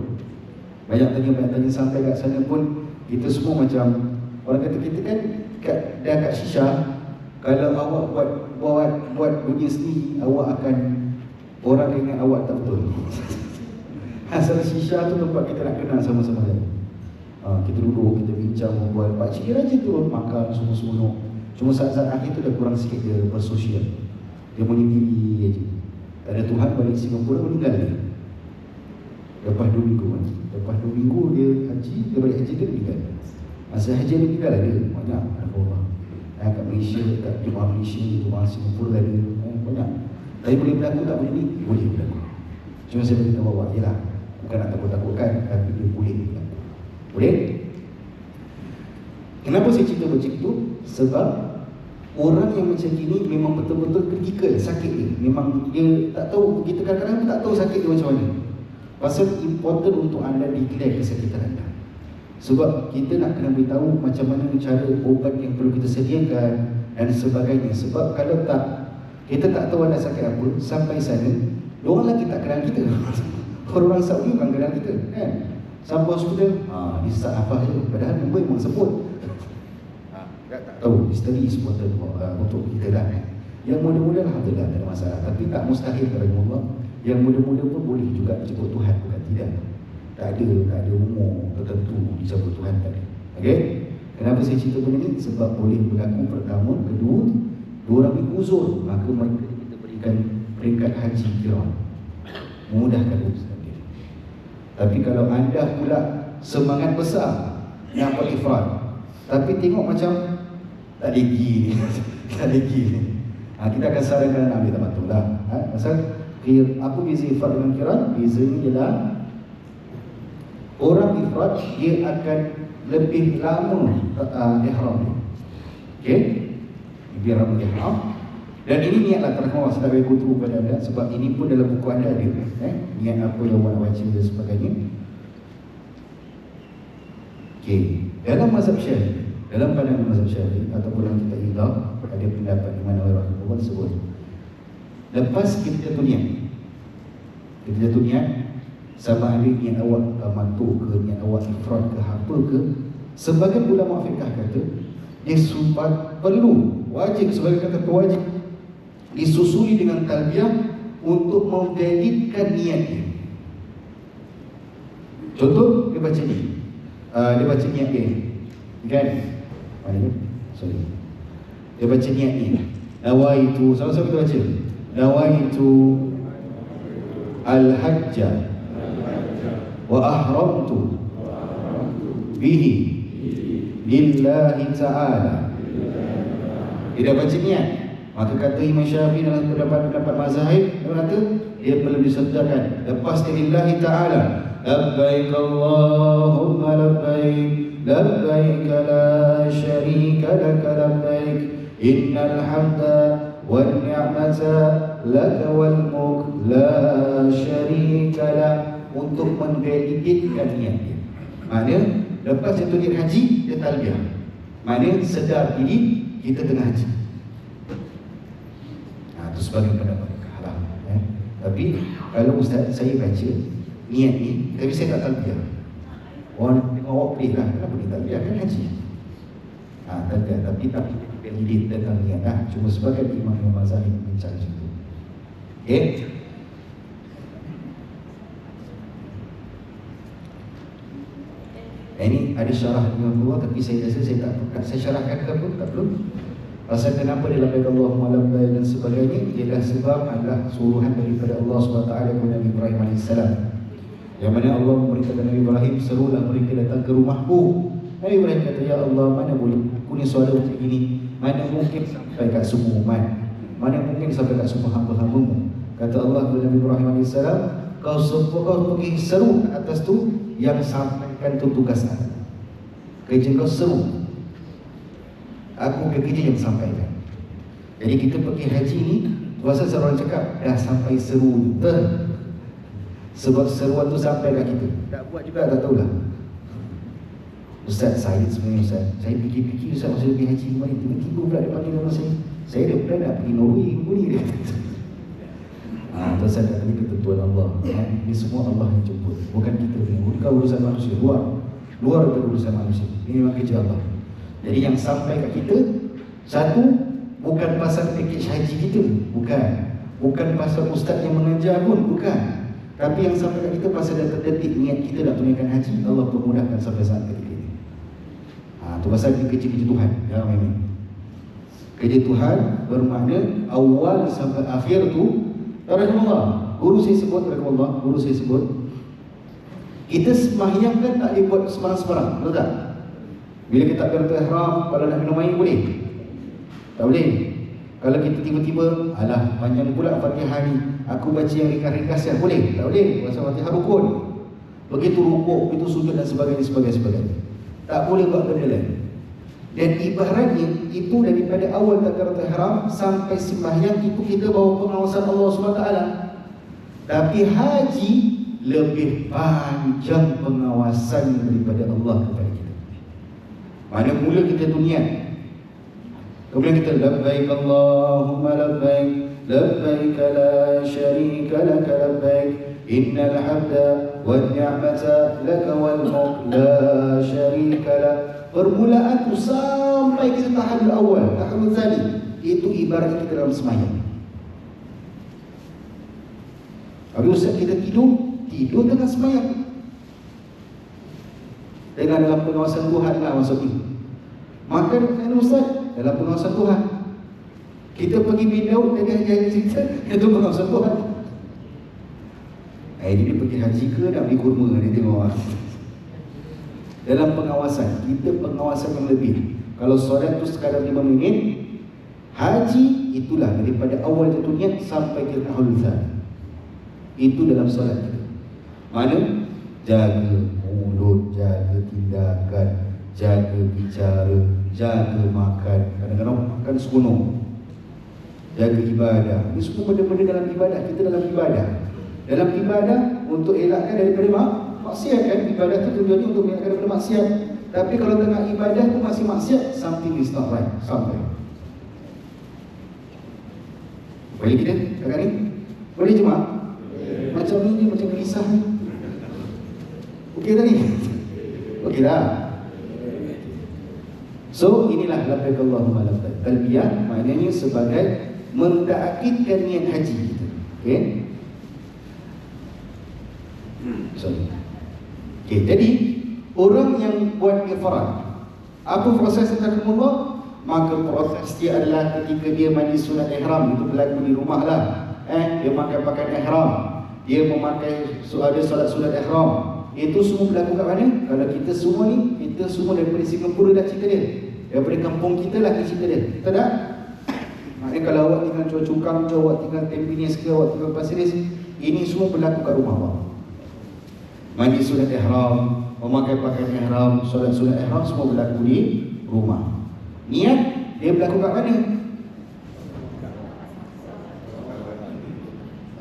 banyak tanya sampai kat sana pun kita semua macam orang kata kita kan dah kat Shisha. Kalau awak buat dunia sendiri, awak akan orang ingat awak tak betul. Asal Shisha tu tempat kita nak kenal sama-sama lain. Kita duduk, kita bincang, berbual. Pakcik dia rajin turun makan semua-semua. Cuma saat-saat akhir tu dah kurang sikit dia bersosial. Dia menyendiri aja. Tak ada Tuhan, balik Singapura meninggal dia. Lepas 2 minggu kan. Lepas 2 minggu dia haji, dia balik haji dia meninggal. Masa haji dia meninggal ada banyak. Ada orang kat Malaysia, kat Jemaah Malaysia, Jemaah Singapura ada banyak. Tapi boleh berlaku tak boleh ni? Boleh berlaku. Cuma saya beritahu awak, yelah, bukan nak takut-takutkan, tapi dia boleh berlaku. Boleh? Kenapa saya cerita macam itu? Sebab orang yang macam gini memang betul-betul kritikal sakit dia. Memang dia tak tahu, kita kadang-kadang tak tahu sakit dia macam mana. Pasal important untuk anda declare kesakitan anda. Sebab kita nak kena beritahu macam mana cara ubat yang perlu kita sediakan dan sebagainya. Sebab kalau tak, kita tak tahu anda sakit apa, sampai sana, diorang lagi tak kenal kita. Orang Saudi bukan kenal kita, kan? Sampai hospital, dia sesak nafas je. Padahal member memang sebut. Tak tahu, study is important untuk kita lah, kan? Yang muda-muda Alhamdulillah tak ada masalah. Tapi tak mustahil kepada Allah. Yang muda-muda pun boleh juga disebut Tuhan, bukan tidak. Tak ada umur tertentu disebut Tuhan tadi. Okey? Kenapa saya cerita benda ni? Sebab boleh berlaku pertama, kedua, diorang beruzur, maka mereka kita berikan peringkat haji kiram. Memudahkan urusan dia. Tapi kalau anda pula semangat besar nak buat ifrad, tapi tengok macam tak legi ni, tak legi ni. Kita akan sarankan nak ambil tamattu lah. Pasal apa beza ifrad dengan kiram? Bezanya ialah orang ifrad dia akan lebih lama ihram dia. Okey? Lebih lama ihram. Dan ini niatlah terang saya bagi kutu kepada anda sebab ini pun dalam buku anda ada. Niat apa yang awak baca dan sebagainya. Okey. Dalam mazhab Syafi'i, dalam pandangan mazhab Syafi'i ataupun dalam kitab Idah, ada pendapat di mana orang sebut lepas kita jatuh niat. Kita jatuh niat, sama ada niat awak tamattu ke, niat awak ifrad ke, apa ke, sebagian ulama fiqh kata dia perlu, wajib, sebagai kata wajib disusuli dengan talbiyah untuk memvalidkan niatnya. Contoh, dia baca ni, dia baca niat dia, kan? Mana ni? Sorry. Dia baca niat ni. Nawaitu, sama-sama kita baca. Nawaitu al-hajja wa ahramtu bihi lillahi ta'ala. Dia dah baca niat. Maka kata Imam Syafi'i dalam pendapat mazhab, dia kata dia perlu disertakan lepas lillahi ta'ala. Labbaik Allahumma labbaik, labbaik la syarika laka labbaik, innal hamda wan ni'mata laka wal mulk la syarika lak. Untuk menvaliditkan niat dia. Maknanya lepas jatuh niat haji, dia talbiyah. Maknanya sedar diri kita tengah haji. Itu sebagai pendapat haram. Tapi kalau ustaz saya baca niat ni, tapi saya tak talbiyah, orang tengok awak pedih lah, kenapa dia talbiyah, kan haji. Talbiyah, tapi validate tentang niat lah. Cuma sebagai imam yang mazhab bincang macam tu. Okay. Ini ada syarah dengan Allah, tapi saya rasa saya tak saya syarahkan ke apa, tak perlu. Pasal kenapa dia labbaik Allahumma labbaik dan sebagainya, ialah sebab adalah suruhan daripada Allah SWT kepada Nabi Ibrahim AS. Yang mana Allah memberitakan Nabi Ibrahim, serulah mereka datang ke rumahku. Nabi Ibrahim kata, ya Allah, mana boleh aku ni suara macam ini, mana mungkin sampai kat semua umat, mana mungkin sampai kat semua hamba-hambamu. Kata Allah kepada Nabi Ibrahim AS, kau pergi seru ke atas tu, yang sampaikan tu tugas aku. Kerja kau seru, aku kerja yang sampaikan. Jadi kita pergi haji ni, pasal seorang cakap dah sampai seru sebab seruan tu sampai kat kita. Tak buat juga tak tahulah. Ustaz, saya sebenarnya Ustaz, saya fikir-fikir Ustaz masa pergi haji kemarin, tiba-tiba pula dia panggil nama saya. Saya dah plan nak pergi Norway ni dia. Tersadar ini ketentuan Allah. Ini semua Allah yang jemput, bukan kita ni. Bukan urusan manusia, luar daripada urusan manusia. Ini memang kerja Allah. Jadi yang sampai kat kita, satu, bukan pasal pakej haji kita, bukan pasal ustaz yang mengajar pun, bukan. Tapi yang sampai kat kita pasal dah terdetik niat kita nak tunaikan haji, Allah permudahkan sampai saat ketika ini. Tu pasal ini kerja Tuhan. Ya, memang kerja Tuhan bermakna awal sampai akhir tu. Rahimahullah, guru saya sebut, kita sembahyang kan tak boleh buat sembarang-sembarang, betul tak? Bila kita takbiratul ihram, kalau nak minum air boleh? Tak boleh. Kalau kita tiba-tiba, alah panjang pula Fatihah ni, aku baca yang ringkas-ringkas ya, boleh? Tak boleh. Pasal Fatihah rukun. Begitu rukuk, begitu sujud dan sebagainya. Tak boleh buat benda lain. Dan ibaratnya itu daripada awal takbiratul ihram sampai sembahyang itu kita bawa pengawasan Allah SWT. Tapi haji lebih panjang pengawasan daripada Allah kepada kita. Mana mula kita tu niat, kemudian kita labbaik Allahumma labbaik, labbaik la syarika laka labbaik, innal hamda wan ni'mata laka wal mulk la syarika lak. Permulaan tu sampai kita tahap awal, tahap tadi, itu ibarat kita dalam sembahyang. Habis ustaz kita tidur tengah sembahyang. Dengan dalam pengawasan Tuhan lah maksudnya. Makan kan ustaz dalam pengawasan Tuhan. Kita pergi bidau dengan cerita itu pengawasan Tuhan. Dia pergi haji ke nak beli kurma, dia tengok. Dalam pengawasan, kita pengawasan yang lebih. Kalau solat tu sekadar 5 minit, haji itulah daripada awal jatuh niat sampai ke tahuluzan. Itu dalam solat kita. Mana? Jaga mulut, jaga tindakan, jaga bicara, jaga makan. Kadang-kadang makan seronok. Jaga ibadah. Ini semua benda-benda dalam ibadah. Kita dalam ibadah. Dalam ibadah untuk elakkan daripada maksiat kan. Ibadah tu tujuannya untuk elakkan daripada maksiat. Tapi kalau tengah ibadah tu masih maksiat, something is not right. Sampai boleh kita kakak ni? Boleh jemaah? Macam ni macam gelisah ni. Okey tak ni? Okey dah. So inilah labbaik Allahumma labbaik. Talbiyah maknanya sebagai mentaakidkan niat haji kita. Okey? Sorry. Okey, jadi orang yang buat ifrad, apa proses tahammul? Maka proses dia adalah ketika dia mandi sunat ihram, itu berlaku di rumah lah. Dia pakai pakaian ihram, dia memakai ada solat sunat ihram. Itu semua berlaku kat mana? Kalau kita semua ni, kita semua daripada Singapura dah cerita dia. Daripada kampung kita lah cerita dia. Betul tak? Maknanya kalau awak tinggal Chua Chu Kang ke, awak tinggal Tampines ke, awak tinggal Pasir Ris, ini semua berlaku kat rumah awak. Mandi sunat ihram, memakai pakaian ihram, solat sunat ihram, semua berlaku di rumah. Niat dia berlaku kat mana?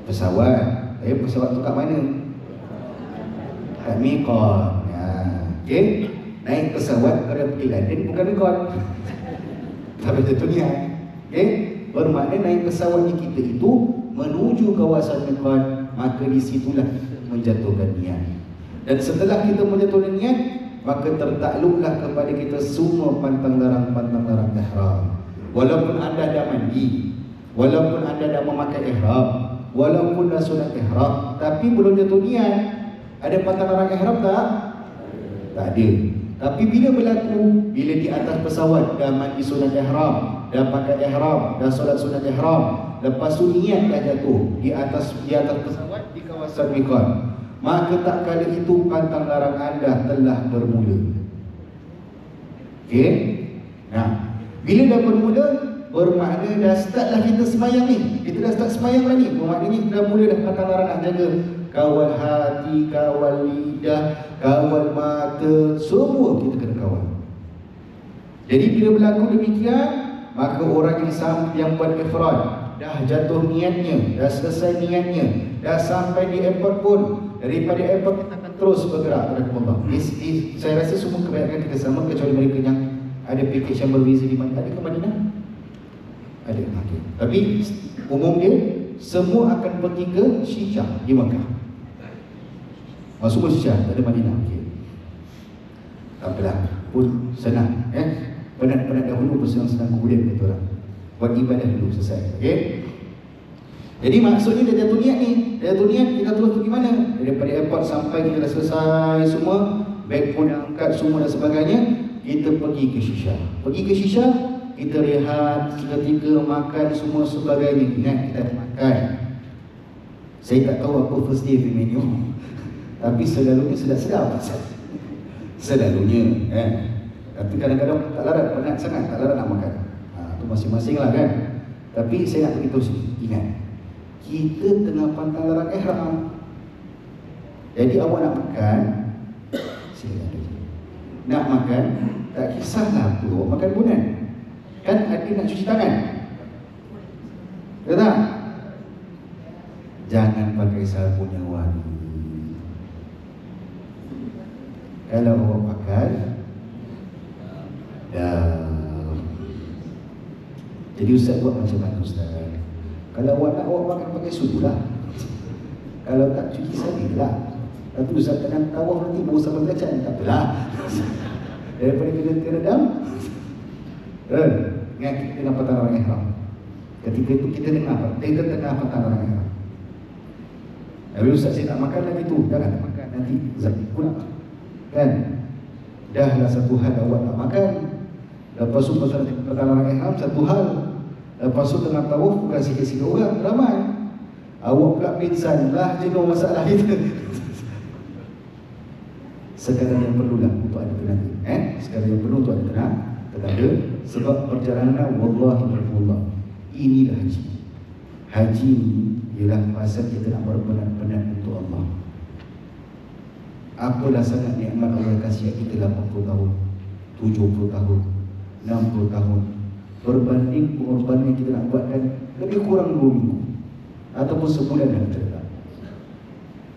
Pesawat. Pesawat tu kat mana? Kat miqat. Okey. Naik pesawat kalau pergi London bukan miqat. Tapi itu niat. Okey. Bermakna naik pesawat ni kita itu menuju kawasan miqat, maka di situlah menjatuhkan niat. Dan setelah kita menjatuhkan niat, maka tertakluklah kepada kita semua pantang larang ihram. Walaupun anda dah mandi, walaupun anda dah memakai ihram, walaupun dah sunat ihram, tapi belum jatuh niat, ada pantang larang ihram tak? Tak ada. Tapi bila berlaku, bila di atas pesawat dah mandi sunat ihram, dah pakai ihram, dah solat sunat ihram, lepas tu niat dah jatuh di atas pesawat di kawasan miqat, maka tak kala itu pantang larang anda telah bermula. Okey? Nah, bila dah bermula, bermakna dah start lah kita semayang ni. Kita dah start semayang lah ni. Bermaknanya kita dah mula dah pantang larang nak jaga kawal hati, kawal lidah, kawal mata, semua kita kena kawal. Jadi bila berlaku demikian, maka orang yang buat ifrad dah jatuh niatnya, dah selesai niatnya, dah sampai di airport pun, daripada airport kita akan terus bergerak. Saya rasa semua kebanyakan kita sama, kecuali mereka yang ada package yang berbeza di mana. Ada ke Madinah? Ada. Okay. Tapi umum dia semua akan pergi ke Shisha di Makkah. Semua Shisha, tak ada Madinah. Okay. Tak apalah, pun senang. Penat-penat dahulu pun senang-senang kemudian kata orang. Buat ibadah dulu, selesai. Okay. Jadi maksudnya dia jatuh niat ni. Dia jatuh niat, kita terus pergi mana? Daripada airport sampai kita dah selesai semua, beg pun dah angkat semua dan sebagainya, kita pergi ke Shisha. Pergi ke Shisha, kita rehat, seketika makan semua sebagainya. Ingat, kita ada makan. Saya tak tahu apa first day menu, tapi selalunya sedap-sedap. Selalunya, tapi kadang-kadang tak larat, penat sangat, tak larat nak makan. Itu masing-masing lah kan. Tapi saya nak beritahu sikit, ingat, kita tengah pantang larang ihram. Jadi awak nak makan, silakan aja. Nak makan, tak kisahlah apa awak makan pun kan. Kan ada nak cuci tangan. Betul tak? Jangan pakai sabun yang wangi. Kalau awak pakai, dah. Jadi Ustaz buat macam mana Ustaz? Kalau awak nak, awak makan pakai sudu lah. Kalau tak, cuci salilah. Tapi Ustaz kena tawaf nanti bau sambal kacang. Tak apalah. Daripada kena dam. Ingat kita tengah patang orang ihram. Ketika itu kita tengah patang orang ihram. Tapi Ustaz saya tak makan lagi tu. Jangan tak makan, nanti zakit pula. Kan? Dah lah satu hal awak tak makan. Lepas tu pasal patang orang ihram, satu hal. Lepas tu tengah tawaf, bukan sikit-sikit orang, ramai. Awak pula pingsan lah, jenuh masalah kita. Sekarang yang perlulah untuk ada tenaga. Sekarang yang perlu untuk ada tenaga. Sebab perjalanan wallahi wallah, inilah haji. Haji ni ialah masa kita nak berpenat-penat untuk Allah. Apalah sangat nikmat Allah kasih kita 80 tahun, 70 tahun, 60 tahun. Berbanding pengorbanan yang kita nak buatkan lebih kurang 2 minggu ataupun sebulan yang kita datang.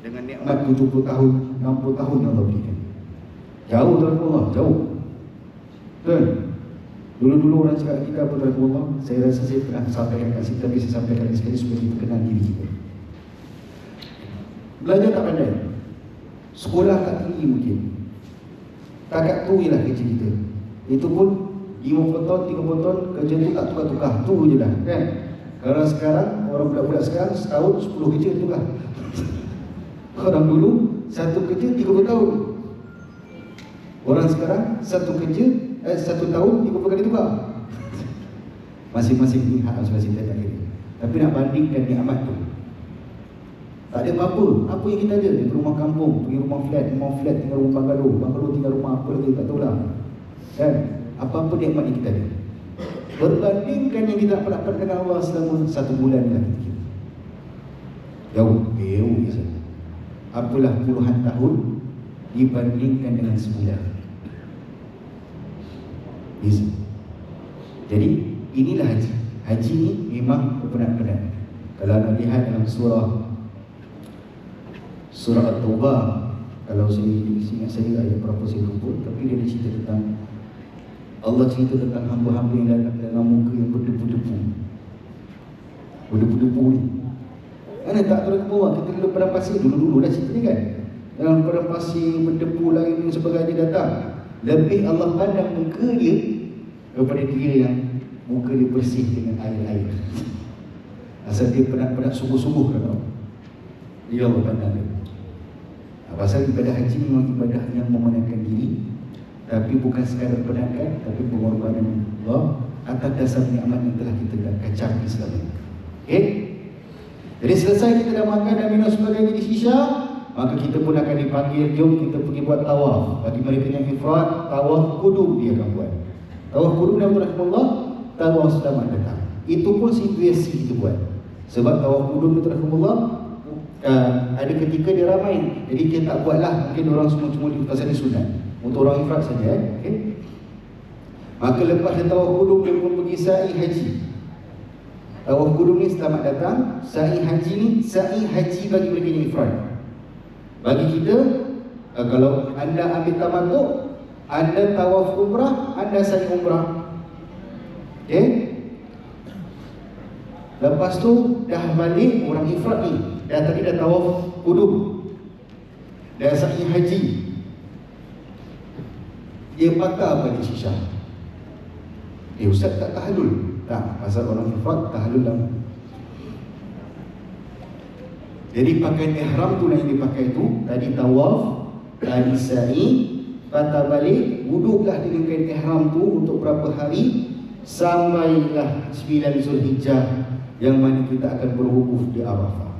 Dengan nikmat 70 tahun, 60 tahun yang Allah berikan. Jauh dari Allah, jauh. Betul? Dulu-dulu orang cakap kita apa dari Allah, saya rasa saya pernah sampaikan kat situ, tapi saya sampaikan sekali supaya kita kenal diri kita. Belajar tak pandai, sekolah tak tinggi mungkin, takat tu ialah kerja kita. Itu pun 50 tahun, 30 tahun, kerja tu tak tukar-tukar, tu je lah kan. Kalau sekarang, orang budak-budak sekarang setahun 10 kerja tukar. Orang dulu satu kerja 30 tahun. Orang sekarang satu kerja satu tahun 30 kali tukar. Masing-masing ni hak masing-masing kita tak kira. Tapi nak bandingkan nikmat tu, tak ada apa-apa. Apa yang kita ada? Di rumah kampung, pergi rumah flat tinggal rumah bangalo tinggal rumah apa lagi tak tahulah. Kan? Apa-apa nikmat yang kita ada, berbandingkan yang kita pernah dengan Allah selama 1 bulan ni lah kita kira. Jauh je. Apalah puluhan tahun dibandingkan dengan sebulan. Bisa. Jadi inilah haji. Haji ni memang berpenat-penat. Kalau anda lihat dalam surah At-Taubah, kalau saya ingat saya ayat berapa saya lupa, tapi dia cerita tentang Allah cerita tentang hamba-hamba yang datang dengan muka yang berdebu-debu. Berdebu-debu ni. Mana tak tahu ke bawah, kita duduk padang pasir, dulu-dulu dah cerita ni kan. Dalam padang pasir, berdebu lain dan sebagainya datang. Lebih Allah pandang muka dia daripada dia yang muka dia bersih dengan air-air. Asal dia penat-penat sungguh-sungguh kan. Dia Allah pandang dia. Pasal ibadah haji memang ibadah yang memenangkan diri, tapi bukan sekadar penatkan, tapi pengorbanan Allah atas dasar nikmat yang telah kita kacang selama ini. Okay? Jadi selesai kita dah makan dan minum sebagainya di Shisha, maka kita pun akan dipanggil, jom kita pergi buat tawaf. Bagi mereka yang ifrat, tawaf kudum dia akan buat. Tawaf kudum dan rahmatullah, tawaf selamat datang. Itu pun situasi kita buat. Sebab tawaf kudum itu rahmatullah, ada ketika dia ramai, jadi kita tak buatlah. Mungkin orang semua cuma di pasal ni sunat untuk orang ifrat saja. Okay? Maka lepas dia tawaf kudum, dia pun pergi sa'i haji. Tawaf kudum ni selamat datang, sa'i haji ni sa'i haji bagi mereka yang ifrat. Bagi kita, kalau anda ambil tamattu, anda tawaf umrah, anda sa'i umrah. Okay? Lepas tu dah balik orang ifrat ni, dah tadi dah tawaf qudum, dah sa'i haji, dia patah balik shisha. Ustaz tak tahlul? Tak, pasal orang ifrat tahlul lama. Jadi pakaian ihram tu yang dipakai tu, tadi tawaf, tadi sa'i, patah balik, wuduklah dengan kain ihram tu untuk berapa hari, sampailah 9 Zulhijjah yang mana kita akan berwukuf di Arafah.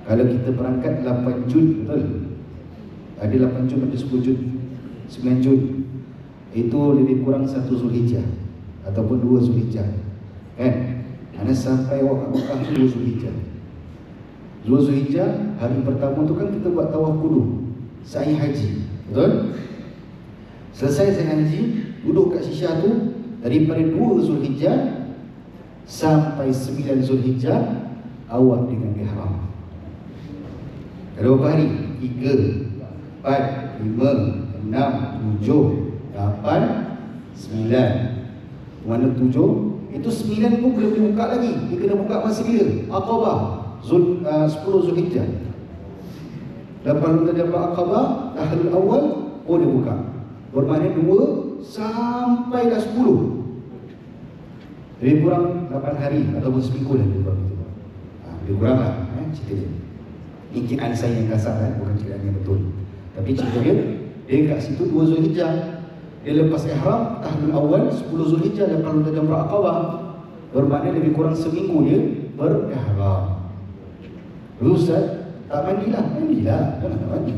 Kalau kita berangkat 8 Jun, betul? Ada 8 Jun, ada 10 Jun, 9 Jun. Itu lebih kurang 1 Zulhijjah ataupun 2 Zulhijjah, kan? Karena sampai waktu Mekah 2 Zulhijjah. 2 Zulhijjah, hari pertama tu kan kita buat tawaf qudum, sa'i haji, betul? Selesai sa'i haji, duduk kat Shisha tu, daripada 2 Zulhijjah sampai 9 Zulhijjah awak dengan ihram. Ada berapa hari? 3, 4, 5, 6, 7, 8, 9. Mana 7? Itu 9 pun belum dibuka lagi. Dia kena buka masa bila? Aqabah 10 Zulhijjah. Lepas tu dia buat Aqabah, tahlul awal, oh dia buka. Bermakna 2 sampai dah 10. Lebih kurang 8 hari ataupun seminggu lah lebih kurang itu. Lebih kurang lah cerita dia. Ini kiraan saya yang kasar kan, bukan kiraan yang betul. Tapi cerita dia kat situ 2 Zulhijjah. Dia lepas ihram, tahlul awal 10 Zulhijjah, lepas tu dia Aqabah. Bermakna lebih kurang seminggu dia berihram. Ustaz, tak mandilah, jangan tak mandi.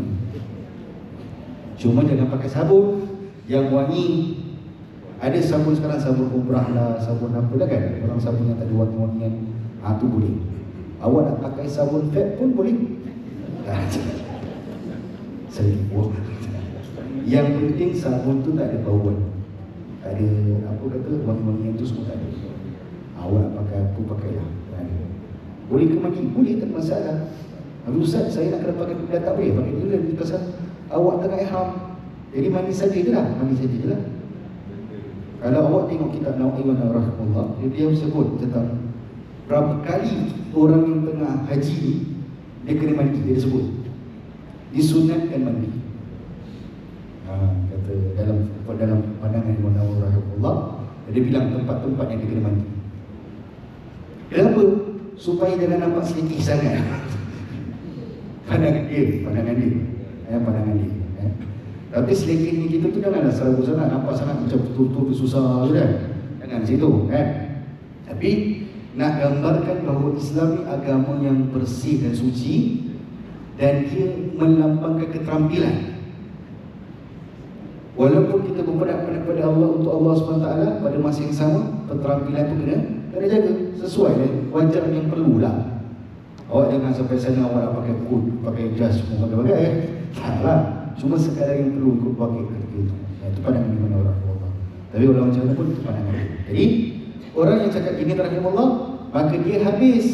Cuma jangan pakai sabun yang wangi. Ada sabun sekarang, sabun umrah lah, sabun apa dah kan, orang sabun yang tak ada wangi-wangian, tu boleh. Awak nak pakai sabun fat pun boleh. Saya buat. Yang penting sabun tu tak ada bauan, tak ada apa kata wangi-wangian tu semua tak ada. Awak nak pakai apa, pakailah. Boleh ke mandi? Boleh, tak masalah. Tapi Ustaz, saya nak kena pakai benda tak boleh. Pakai dulu ni pasal awak tengah ihram. Jadi mandi saja je lah, Kalau awak tengok kitab Nawawi rahimahullah, dia sebut tentang berapa kali orang yang tengah haji ni dia kena mandi, dia sebut disunatkan mandi. Kata dalam pandangan Imam Nawawi rahimahullah, dia bilang tempat-tempat yang dia kena mandi. Kenapa? Supaya jangan nampak selitih sangat. Pandangan dia. Tapi selekehnya kita tu janganlah selalu sangat, nampak sangat macam betul-betul susah kan? Jangan situ kan? Tapi nak gambarkan bahawa Islam ni agama yang bersih dan suci, dan dia melambangkan keterampilan. Walaupun kita berpendak kepada Allah untuk Allah SWT, pada masa yang sama keterampilan tu kena jaga sesuai dengan wajar yang perlulah. Awak jangan sampai sana awak nak pakai coat, pakai jas, semua pakai taklah. Cuma sekadar yang perlu ikut pakai ketika itu. Itu pandangan di mana orang Allah. Tapi orang macam mana pun itu pandangan. Jadi orang yang cakap gini terhadap Allah, maka dia habis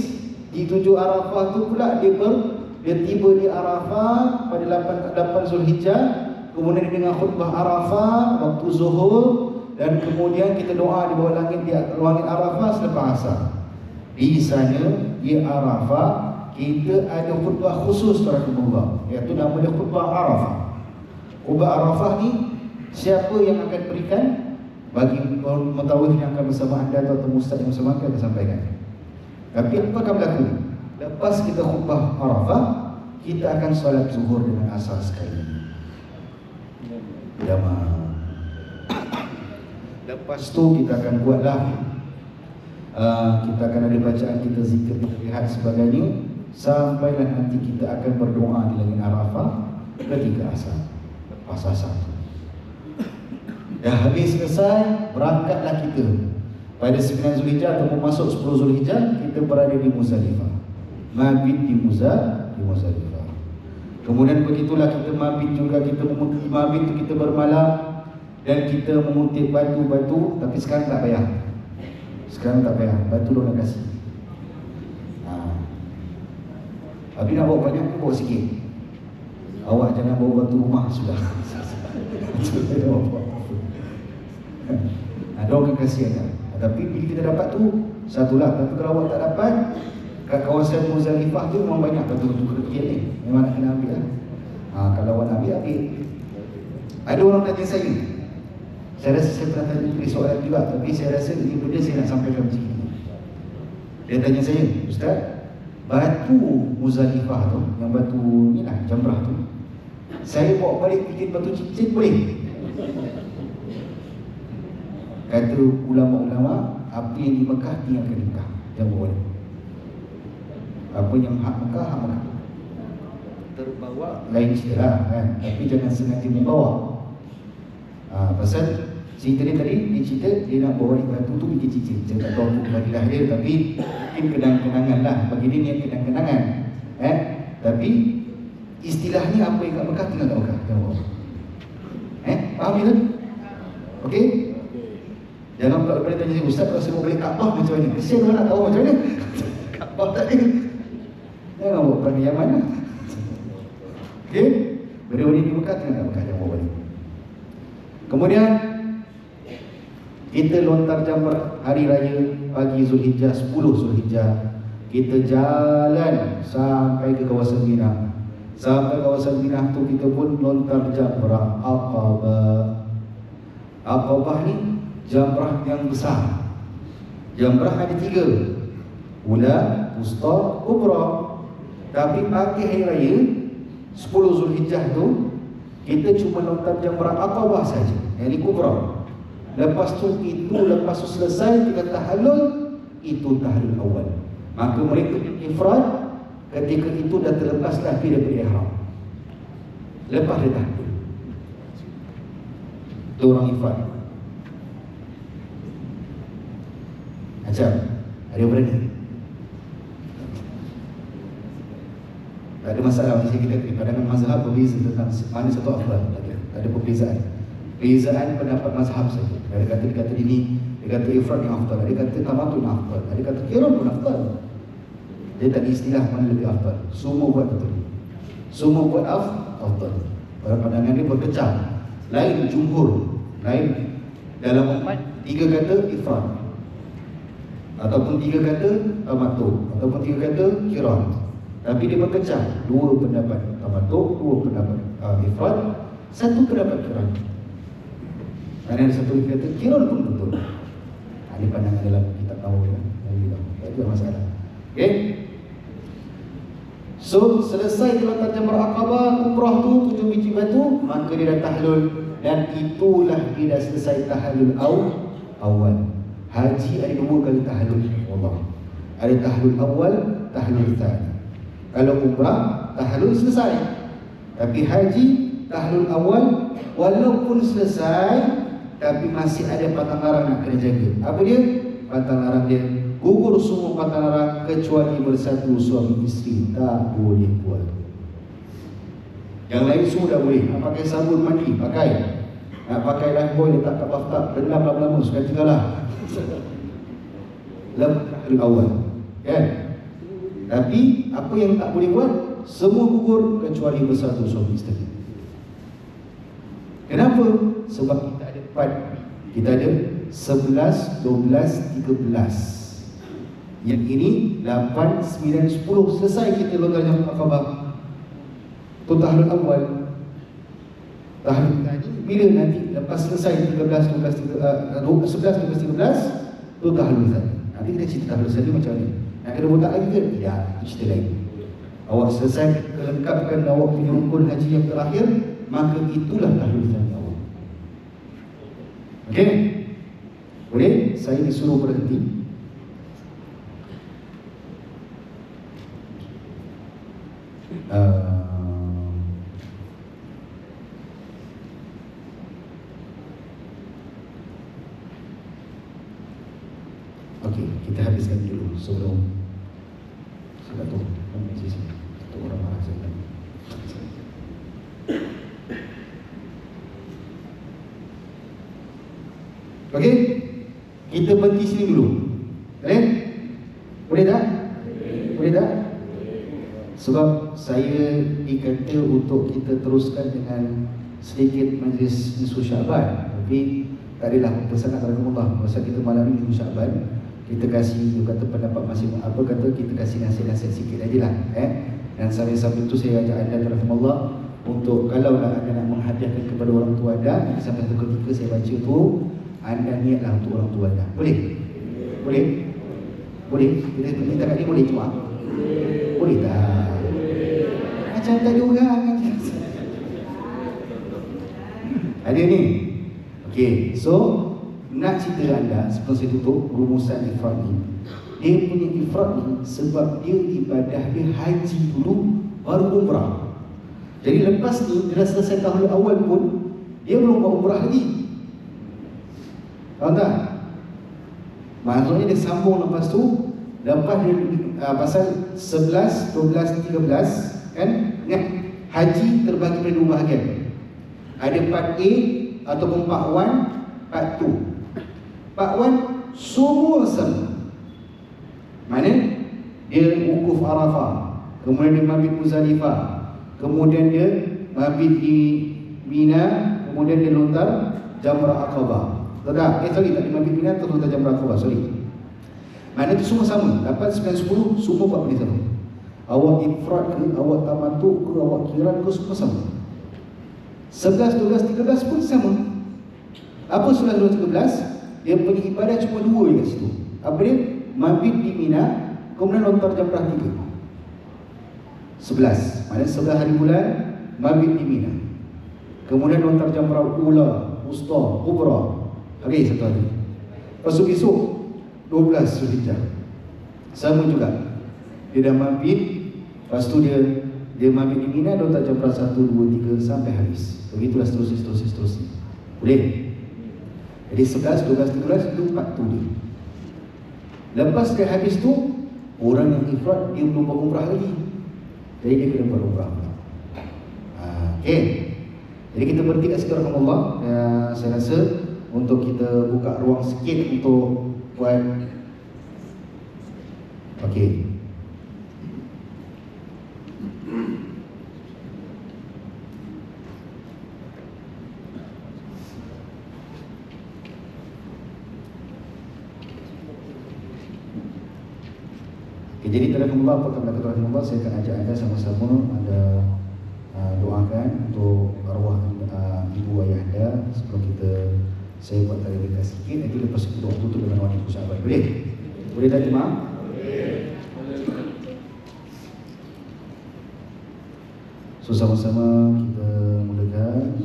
di 7 Arafah tu pula dia tiba di Arafah pada 8 Zulhijjah. Kemudian dia dengar khutbah Arafah waktu Zuhur, dan kemudian kita doa di bawah langit, di langit Arafah selepas asar. Di sana di Arafah kita ada khutbah khusus rahimahullah, iaitu nama dia khutbah Arafah. Khutbah Arafah ni siapa yang akan berikan? Bagi mutawif yang akan bersama anda atau ustaz yang bersama anda akan sampaikan. Tapi apa akan berlaku? Lepas kita khutbah Arafah, kita akan solat zuhur dengan asar sekali. Lepas tu kita akan buatlah kita akan ada bacaan, kita zikir, kita lihat sebagainya, sampailah nanti kita akan berdoa di langit Arafah ketika asar. Lepas asar tu dah habis selesai, berangkatlah kita pada 9 Zulhijjah ataupun masuk 10 Zulhijjah, kita berada di Muzdalifah, mabit di Muzdalifah. Kemudian begitulah kita mabit juga, kita mabit tu kita bermalam dan kita mengutip batu-batu. Tapi sekarang tak payah. Batu dah nak kasih. Tapi nak bawa banyak pun bawa sikit. Awak jangan bawa batu rumah sudah. Ada orang kasih akan. Tapi bila kita dapat tu, satulah. Tapi kalau awak tak dapat, kat kawasan Muzdalifah tu memang banyak batu-batu kerikil ni, memang nak kena ambil lah. Kalau awak nak ambil, ambil. Ada orang tanya saya rasa saya pernah tanya tulis soalan juga, tapi saya rasa ini benda saya nak sampaikan macam ni. Dia tanya saya, Ustaz, batu Muzdalifah tu, yang batu ni lah, jamrah tu, saya bawa balik bikin batu cincin boleh? Kata ulama-ulama, apa yang di Mekah tinggalkan di Mekah, jangan bawa balik. Apa yang hak Mekah, hak Mekah. Terbawa lain cerita lah kan, tapi jangan sengaja membawa. Pasal cerita dia tadi, dia cerita dia nak bawa batu tu bikin cincin. Saya tak tahu bagaimana dia, tapi mungkin kenang-kenangan lah. Bagi dia ni kenang-kenangan. Tapi istilahnya apa yang kat Mekah tinggal kat Mekah, jangan bawa. Faham tak? Okey? Jangan pula lepas tanya saya, Ustaz kalau saya mau balik Kaabah macam mana? Kesian orang nak tahu macam mana. Kaabah tak ada. Jangan bawa pergi Yaman lah. Okey? Benda-benda di Mekah tinggal kat Mekah, jangan bawa balik. Kemudian kita lontar jamrah hari raya pagi Zulhijjah, 10 Zulhijjah. Kita jalan sampai ke kawasan Mina. Sampai kawasan Mina tu kita pun lontar jamrah Aqabah. Aqabah ni jamrah yang besar. Jamrah ada 3, Ula, Wusta, Kubra. Tapi pagi hari raya 10 Zulhijjah tu kita cuma lontar jamrah Aqabah saja, yang Kubra. Lepas tu selesai kita tahallul, itu tahallul awal. Maka mereka ifrad ketika itu dah terlepas kaki daripada ihram. Lepas dia tahallul, itu orang ifrad. Macam ada berani, tak ada masalah. Macam kita pandangan mazhab berbeza tentang mana satu afdal. Tak ada perbezaan. Perbezaan pendapat mazhab saja. Ada kata ini, dia kata ifrad yang afdal, dia kata tamattu yang afdal, dia kata qiran pun afdal. Dia tak ada istilah mana lebih afdal. Semua buat betul. Semua buat afdal. Pada pandangan dia berkecam. Lain jumhur, lain dalam 3 kata ifrad, ataupun 3 kata tamattu, ataupun 3 kata qiran. Tapi dia berkecam, 2 pendapat tamattu, 2 pendapat ifrad, 1 pendapat qiran. Ada 1 yang kata qiran pun betul. Ini pandangan dalam kitab Nawawi. Tak ada masalah. Okey. So selesai lontar jamrah Aqabah, umrah tu 7 biji batu, maka dia dah tahlul. Dan itulah dia dah selesai tahallul awal. Haji ada 2 kali tahlul. Allah. Ada tahlul awal, tahlul tsani. Kalau umrah tahlul selesai. Tapi haji tahlul awal walaupun selesai, tapi masih ada patang larang nak kena jaga. Apa dia? Patang larang dia, gugur semua patang larang kecuali bersatu suami isteri, tak boleh buat. Yang lain semua dah boleh. Nak pakai sabun mandi, pakai. Nak pakai lifebuoy, letak kat bathtub, rendam lama-lama, suka tinggal lah. Lemah awal, kan? Tapi apa yang tak boleh buat, semua gugur kecuali bersatu suami isteri. Kenapa? Sebab kita ada 4. Kita ada 11, 12, 13. Yang ini 8, 9, 10. Selesai kita lontar jamrah Aqabah. Itu tahlul awal. Tahlul tadi bila nanti lepas selesai 13, 12, 11, 12, 13, itu tahlul tadi. Nanti kita cerita tahlul tadi macam ni. Nak kena botak lagi ke? Ya, itu cerita lain. Awak selesai kelengkapkan awak punya rukun haji yang terakhir, maka itulah tahlul tadi awak. Okey? Boleh? Saya disuruh berhenti. Okey, kita habiskan dulu sebelum saya tahu satu orang marah saya. Okey, kita berhenti sini dulu. Boleh? Boleh tak? Boleh tak? Sebab saya dikata untuk kita teruskan dengan sedikit majlis nisfu Syaban. Tapi tak adalah pesanan Rasulullah. Pasal kita malam ini nisfu Syaban, kita kasih kata pendapat masing apa kata kita kasih nasihat-nasihat sikit aja lah dan sambil-sambil itu saya ajak anda rahmatullah untuk kalau anda nak menghadiahkan kepada orang tua anda sampai satu ketika saya baca tu anda niatlah untuk orang tua anda. Boleh? Boleh? Boleh? Kita minta kat dia boleh cuma? Boleh tak? Macam tak ada orang ada ni. Okey, so nak cerita anda sebelum saya tutup rumusan ifrad ni. Dia punya ifrad ni sebab dia ibadah dia haji dulu baru umrah. Jadi lepas ni dia dah selesai tahun awal pun dia belum buat umrah lagi. Faham tak? Maksudnya dia sambung lepas tu lepas dia pasal 11, 12, 13 kan? Ingat haji terbagi pada dua bahagian. Ada part A ataupun part 1, part 2. Part 1 semua sama. Mana? Dia wukuf Arafah, kemudian dia mabit Muzdalifah, kemudian dia mabit di Mina, kemudian dia lontar Jamrah Aqabah. Tak? Sorry, tak dia mabit Mina terus lontar Jamrah Aqabah, sorry. Mana tu semua sama. 8, 9, 10 semua buat benda sama. Awak ifrad ke, awak tamatuk ke, awak kiran ke, semua sama. 11, 12, 13 pun sama. Apa 11, 12, 13? Dia punya ibadah cuma dua kat situ. Apa dia? Mabit di Mina, kemudian lontar Jamrah 3. 11. Maknanya 11 hari bulan mabit di Mina. Kemudian lontar Jamrah Ula, Wusta, Kubra. Hari satu hari. Lepas tu besok 12 Zulhijjah. Sama juga. Dia dah mabit, lepas tu dia mabit di Mina, lontar Jamrah 1, 2, 3 sampai habis. Begitulah seterusnya. Boleh? Jadi 11, 12, 13 itu part tu dia. Lepas dia habis tu, orang yang ifrad dia belum buat umrah lagi. Jadi dia kena buat umrah. Okey. Jadi kita berhenti kat situ rahmatullah. Saya rasa untuk kita buka ruang sikit untuk buat. Okey. Jadi rahmatullah, apa kata rahmatullah, saya akan ajak anda sama-sama ada doakan untuk arwah ibu ayah anda sebelum saya buat tali dekat sikit. Nanti lepas itu doa tutup dengan doa ibu sahabat. Boleh? Boleh tak jemaah? Boleh. So sama-sama kita mulakan.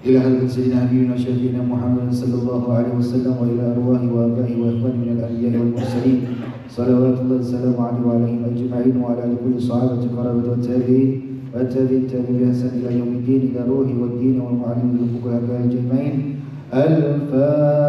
إلى حضرة سيدنا حبيبنا وشفيعنا محمد صلى الله عليه وسلم وإلى أرواح وآبائه وإخوانه من الأنبياء والمرسلين صلوات الله وسلامه عليه وعليهم أجمعين وعلى آل كل صحابة القرابة والتابعين والتابعين بإحسان إلى يوم الدين إلى روح والدين والمعلم بالفقهاء أجمعين. الفاتحة.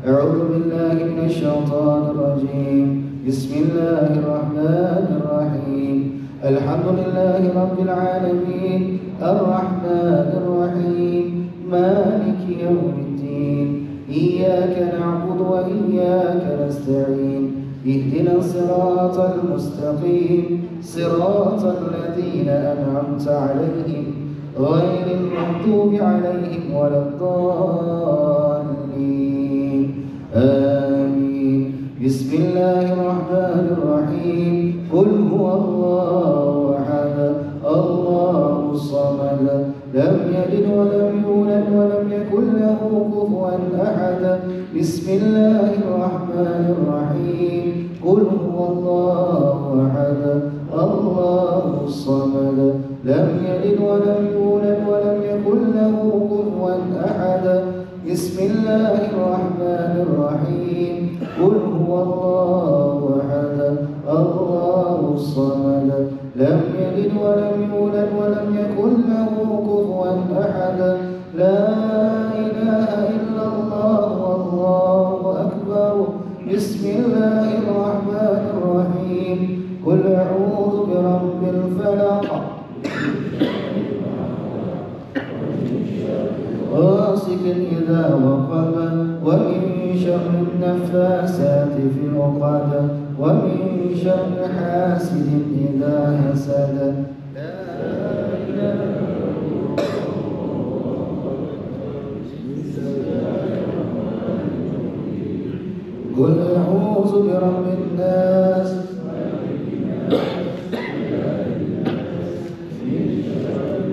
أعوذ بالله من الشيطان الرجيم. بسم الله الرحمن الرحيم. الحمد لله رب العالمين الرحمن الرحيم مالك يوم الدين إياك نعبد وإياك نستعين اهدنا الصراط المستقيم صراط الذين أنعمت عليهم غير المغضوب عليهم ولا الضالين آمين. بسم الله الرحمن الرحيم. قل هو الله أحد الله الصمد لم يلد ولم يولد ولم يكن له كفوا أحد. بسم الله الرحمن الرحيم. قل هو الله أحد الله الصمد لم يلد ولم يولد ولم يكن له كفوا أحد. بسم الله الرحمن الرحيم. قل هو الله أحد الله الصمد لم يلد ولم يولد ولم يكن له كفوا أحد. لا إله إلا الله والله أكبر. بسم الله الرحمن الرحيم. قل أعوذ برب الفلق غاسق إذا وقب ومن شر النفاسات في العقد ومن شر حاسد إذا حسد. لا إله إلا الله. قل أعوذ برب الناس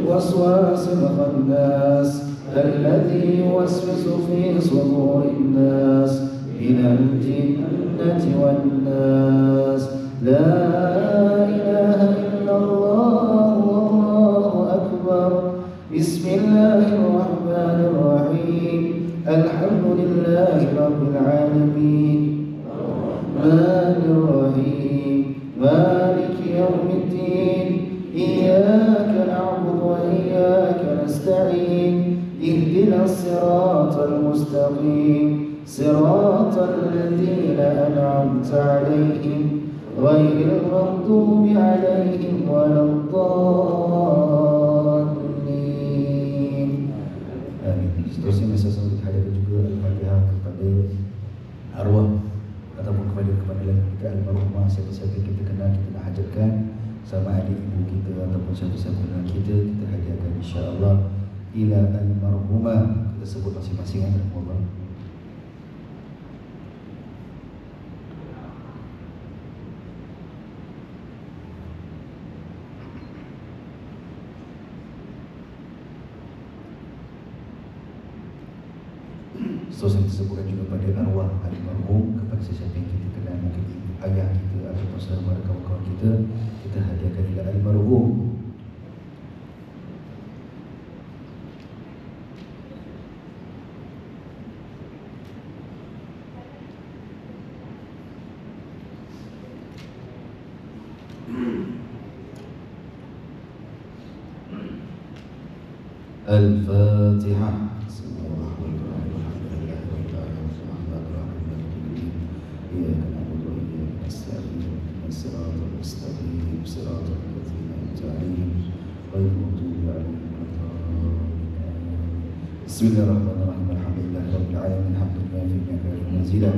وسواس الخناس الذي يوسوس في صدور الناس من الجنة والناس. لا إله إلا الله والله أكبر. بسم الله الرحمن الرحيم. الحمد لله رب العالمين الرحمن الرحيم مالك يوم الدين إياك نعبد وإياك نستعين اهدنا الصراط المستقيم صراط الذين أنعمت عليهم غير المغضوب عليهم ولا الضالين. Amin. Seterusnya masa selalu dihadiri juga Al-Fatihah kepada arwah ataupun kepada kita almarhumah, siapa-siapa kita kenal, kita nak hajatkan sama adik ibu kita ataupun siapa-siapa kenal kita hadiahkan insya-Allah ila almarhumah. Kita sebut masing-masing Allah. Seterusnya disebutkan juga pada arwah almarhum, kepada sesiapa yang kita kenal, mungkin ayah kita ataupun saudara kawan-kawan kita hadiahkan ila almarhum. Al-Fatihah. Bismillahirrahmanirrahim. Alhamdulillahirabbil alamin. Hamdulillahi fi ni'matihi manzila.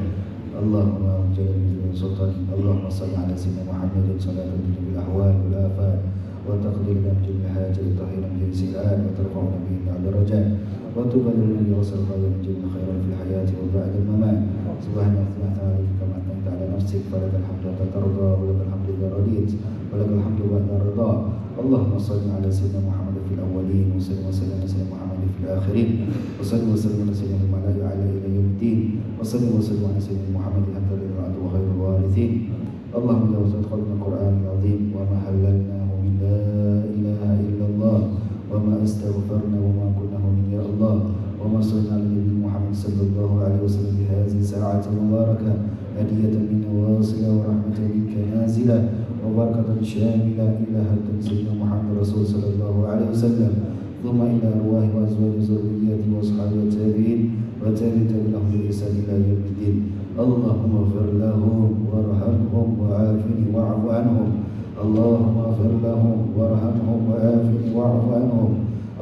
Allahumma jalla bi sultan. Allahumma shalli ala sayyidina Muhammadin salatan bil ahwal wal afat wa taqdir lana bil hajat tahina bil sirat wa tarfa'una bihi al darajat wa tuballighuna bi wasal khairin jannah khairan fil hayati wa ba'da al mamat. Subhanallahi wa ta'ala kama anta ala nafsik falakal hamdu wa tarda wa lakal hamdu idza radit wa lakal hamdu ba'da ridha. Allahumma shalli ala sayyidina Muhammad fil awwalin wa sallim ala sayyidina Muhammad fil akhirin wa sallim wa sallim ala sayyidina Muhammad ala ila yaumiddin wa sallim wa sallim ala sayyidina Muhammad hatta ridwanu wa khairul warithin. Allahumma ya wasat khalqna Qur'anul azim wa ma halalnahu min la ilaha illallah wa ma astaghfarna wa ma kunna min ya Allah wa ma sallallahu ala nabiyyina Muhammad sallallahu alaihi wasallam bi hadhihi sa'ati mubarakah hadiyatan min wasila wa rahmatan minka nazila وبركة شاملة إلى هدى سيدنا محمد رسول صلى الله عليه وسلم ثم إلى أرواح وأزواج ذريته وأصحابه والتابعين وتابعين لهم بإحسان إلى يوم الدين. اللهم اغفر لهم وارحمهم وعافني واعف عنهم. اللهم اغفر لهم وارحمهم وعافني واعف عنهم.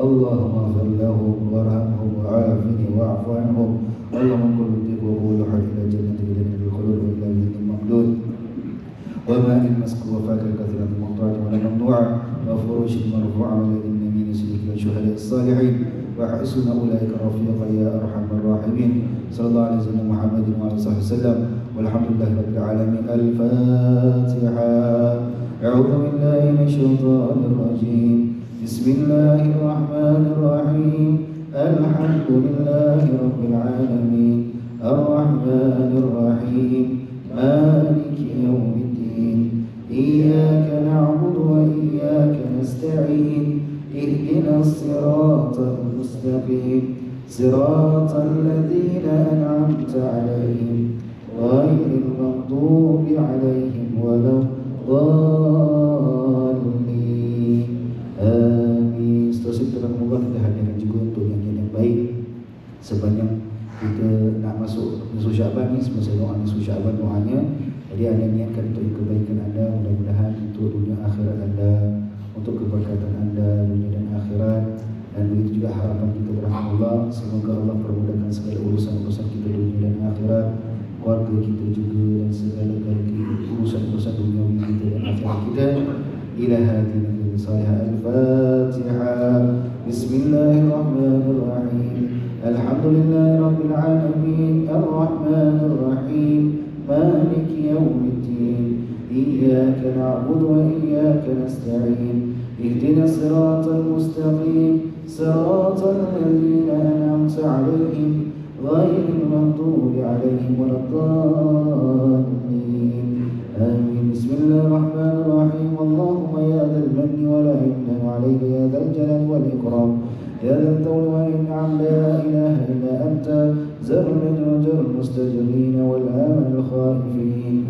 اللهم اغفر لهم وارحمهم وعافني واعف عنهم. اللهم كن لطيف وقول حل إلى جنة الخلود وإلى جنة الممدود وماء مسكوب وفاكهة كثيرة مقطوعة ولا ممنوعة وفروش مرفوعة والذين من سلك الشهداء الصالحين وحسن أولئك رفيقا يا أرحم الراحمين. صلى الله عليه وسلم محمد وعلى صحبه وسلم والحمد لله رب العالمين. الفاتحة. أعوذ بالله من الشيطان الرجيم. بسم الله الرحمن الرحيم. الحمد لله رب العالمين الرحمن الرحيم مالك يوم الدين إياك نعبد وإياك نستعين اهدنا الصراط المستقيم صراط الذين أنعمت عليهم غير المغضوب عليهم ولا الضالين. Amin. Seterusnya kita hadirkan juga untuk nyanyian yang baik sebanyak kita nak masuk nisfu Syaban ni, semasa doa nisfu Syaban doanya. Jadi anda niatkan untuk kebaikan anda, mudah-mudahan untuk dunia akhirat anda, untuk keberkatan anda dunia dan akhirat. Dan begitu juga harapan kita berahmat Allah, semoga Allah permudahkan segala urusan-urusan kita dunia dan akhirat, keluarga kita juga dan segala urusan-urusan dunia kita dan akhirat kita. Ila hadina salihah. Al-Fatihah. Bismillahirrahmanirrahim. Alhamdulillah لله رب العالمين الرحمن الرحيم مالك يوم الدين إياك نعبد وإياك نستعين اهدنا الصراط المستقيم صراط الذين أنعمت عليهم غير المغضوب عليهم ولا الضالين آمين. بسم الله الرحمن الرحيم. اللهم يا ذا المن ولا يمن عليك يا ذا الجلال والإكرام يا ذا الطول والإنعام لا إله إلا أنت زر وجر المستجرين والآمن الخائفين.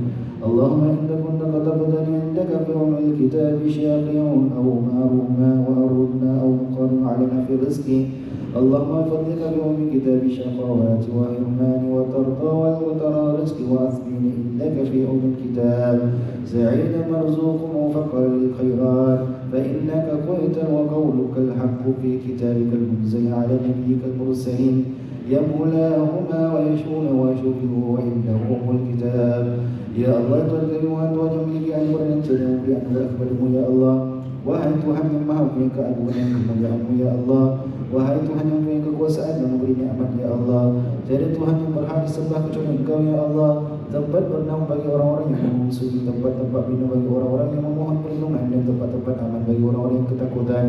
اللهم إن كنت كتبتني عندك في يوم الكتاب شاقيا أو ماروما وأردنا أو مقر علينا في رزقي اللهم فضلك بيوم كتاب الشقاوات وهرمان وترضى وترى رزقي وأثبني إنك في يوم الكتاب سعيدا مرزوق وفقر للخيرات فإنك قلت وقولك الحق في كتابك المنزل على نبيك المرسلين يمولاهما ويشون ويشوفه وإنه أم الكتاب. Ya Allah, Tuhan kami, Tuhan yang memiliki anugerah yang tidak memberi anugerah kepadamu ya Allah. Wahai Tuhan yang maha punya keagungan dan kemuliaan-Mu ya Allah. Wahai Tuhan yang punya kekuasaan dan memberi nikmat ya Allah. Jadi Tuhan yang berhak disembah kecuali Engkau ya Allah. Tempat bernaung bagi orang-orang yang mengungsi, tempat-tempat minum bagi orang-orang yang memohon perlindungan, dan tempat-tempat aman bagi orang-orang yang ketakutan.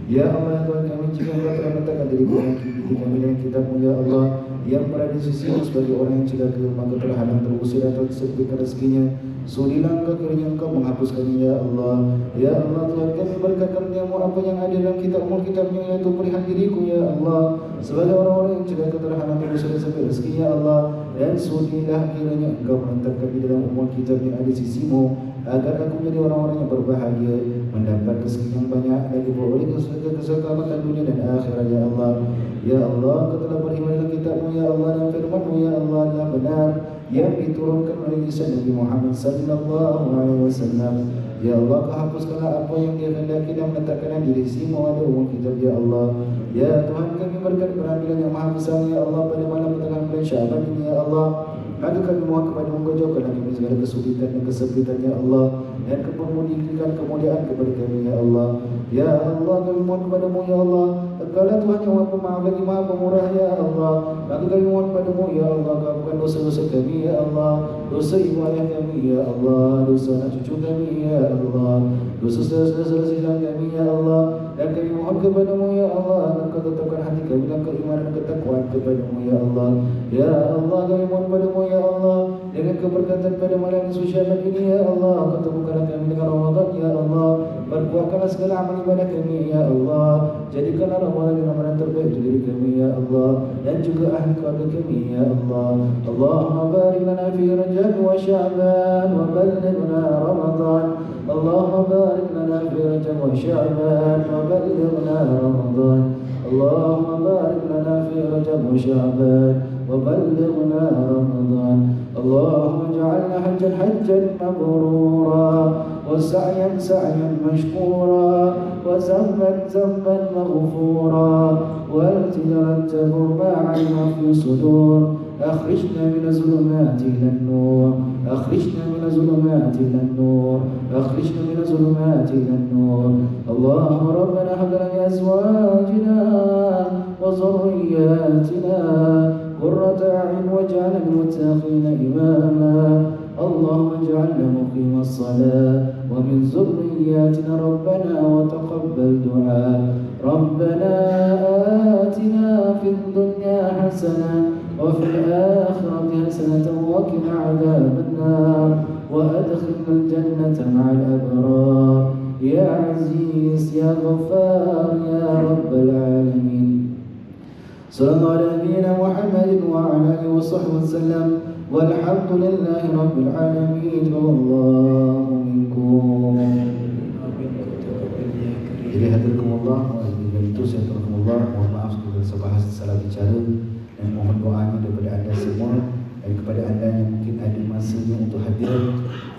Ya Allah, Tuhan kami, jika Engkau telah menetapkan diriku yang diri kami dan kitab-Mu ya Allah, yang berada di sisi-Mu sebagai orang yang celaka, maka telah halang terusir atau disempitkan rezekinya. Sudilah Engkau kiranya Engkau menghapuskannya ya Allah. Ya Allah, Tuhan kami, berkat karunia-Mu apa yang ada dalam kitab-Mu yaitu perihal diriku ya Allah, sebagai orang-orang yang celaka telah halang terusir sampai rezeki ya Allah. Dan sudilah kiranya Engkau menetapkan di dalam umur kitab yang ada di sisi-Mu, agar aku menjadi orang-orang yang berbahagia, mendapat rezeki yang banyak dan diperoleh keselamatan dunia dan akhirat ya Allah. Ya Allah, Engkau telah beriman dalam kitab-Mu ya Allah, dan firman-Mu ya Allah adalah benar, yang diturunkan oleh lisan Nabi Muhammad sallallahu alaihi wasallam. Ya Allah, Kau hapuskanlah apa yang Dia kehendaki dan menetapkan di sisi-Mu ada umur kitab ya Allah. Ya Tuhan kami, berkat penampilan yang maha besar ya Allah pada malam pertengahan bulan Syaban ini ya Allah, maka kami mohon kepada-Mu, Kau jauhkanlah kami segala kesulitan dan kesempitan ya Allah, dan kemuliaan kepada kami ya Allah. Ya Allah, kami mohon kepada-Mu ya Allah, Engkaulah Tuhan yang maha pemaaf lagi maha pemurah ya Allah, maka kami mohon kepada-Mu ya Allah, Kau ampunkan dosa-dosa kami ya Allah, dosa ibu ayah kami ya Allah, dosa anak cucu kami ya Allah, dosa saudara-saudara silang kami ya Allah. Dan kami mohon kepada-Mu ya Allah, Engkau tetapkan hati kami dalam keimanan dan ketakwaan kepada-Mu ya Allah. Ya Allah, kami mohon kepada-Mu ya Allah, dengan keberkatan pada malam Syaban ini ya Allah, ketemukanlah kami dengan Ramadan ya Allah, perkuatkanlah segala amal ibadah kami ya Allah, jadikanlah Ramadan yang Ramadan terbaik untuk diri kami ya Allah, dan juga ahli keluarga kami ya Allah. Allahumma barik lana fi Rajab wa Sya'ban wa ballighna Ramadan. Allahumma barik lana fi Rajab wa Sya'ban wa ballighna Ramadan. Allahumma barik lana fi Rajab wa Sya'ban wa ballighna Ramadan. Allahumma ij'alna hajjan mabrura wa sa'yan mashkura wa zamban maghfura wal tijaran tabur ma'alima fi sudur. أخرجنا من الظلمات إلى النور أخرجنا من الظلمات إلى النور أخرجنا من الظلمات إلى النور. اللهم ربنا هب لنا من أزواجنا وذرياتنا قرة أعين واجعلنا للمتقين إماما. اللهم اجعلنا مقيم الصلاة ومن ذرياتنا ربنا وتقبل دعاء. ربنا آتنا في الدنيا حسنة وفي الآخرة حسنة وقنا عذاب النار وأدخلنا الجنة مع الأبرار يا عزيز يا غفار يا رب العالمين. صلى الله على نبينا محمد وعلى آله وصحبه وسلم والحمد لله رب العالمين والله منكم. Jadi hadirkumullah wa itu saya terkumullah, mohon maaf segala sebahas salah bicara, dan mohon doanya daripada anda semua dan kepada anda yang mungkin ada masanya untuk hadir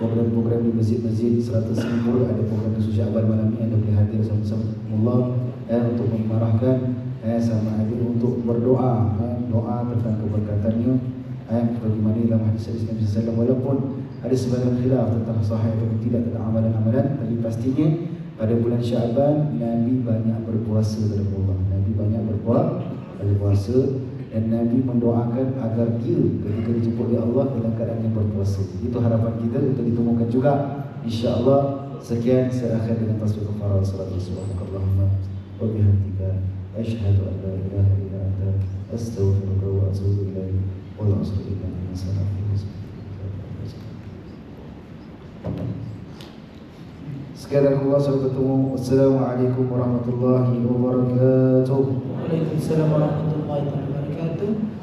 program-program di masjid-masjid 100 Singapura. Ada program Nisfu Sya'ban malam ini, anda boleh hadir sama-sama Allah untuk mengimarahkan sama hadir untuk berdoa, doa tentang keberkatannya bagaimana dalam hadis Nabi SAW. Walaupun ada sebagian khilaf tentang sahih atau tidak tentang amalan-amalan, tapi pastinya pada bulan Syaban Nabi banyak berpuasa kepada Allah. Nabi banyak berpuasa Dan Nabi mendoakan agar dia ketika dijemput oleh Allah dalam keadaan yang berpuasa. Itu harapan kita untuk ditemukan juga, insya-Allah. Sekian, saya akhir dengan tasbih kafarah salat subhanakallahumma wa bihamdika asyhadu an la ilaha illa anta astaghfiruka wa atubu ilaik. Wallahu a'lam. Sekian Allah, sampai bertemu. Wassalamualaikum warahmatullahi wabarakatuh. Waalaikumsalam warahmatullahi wabarakatuh.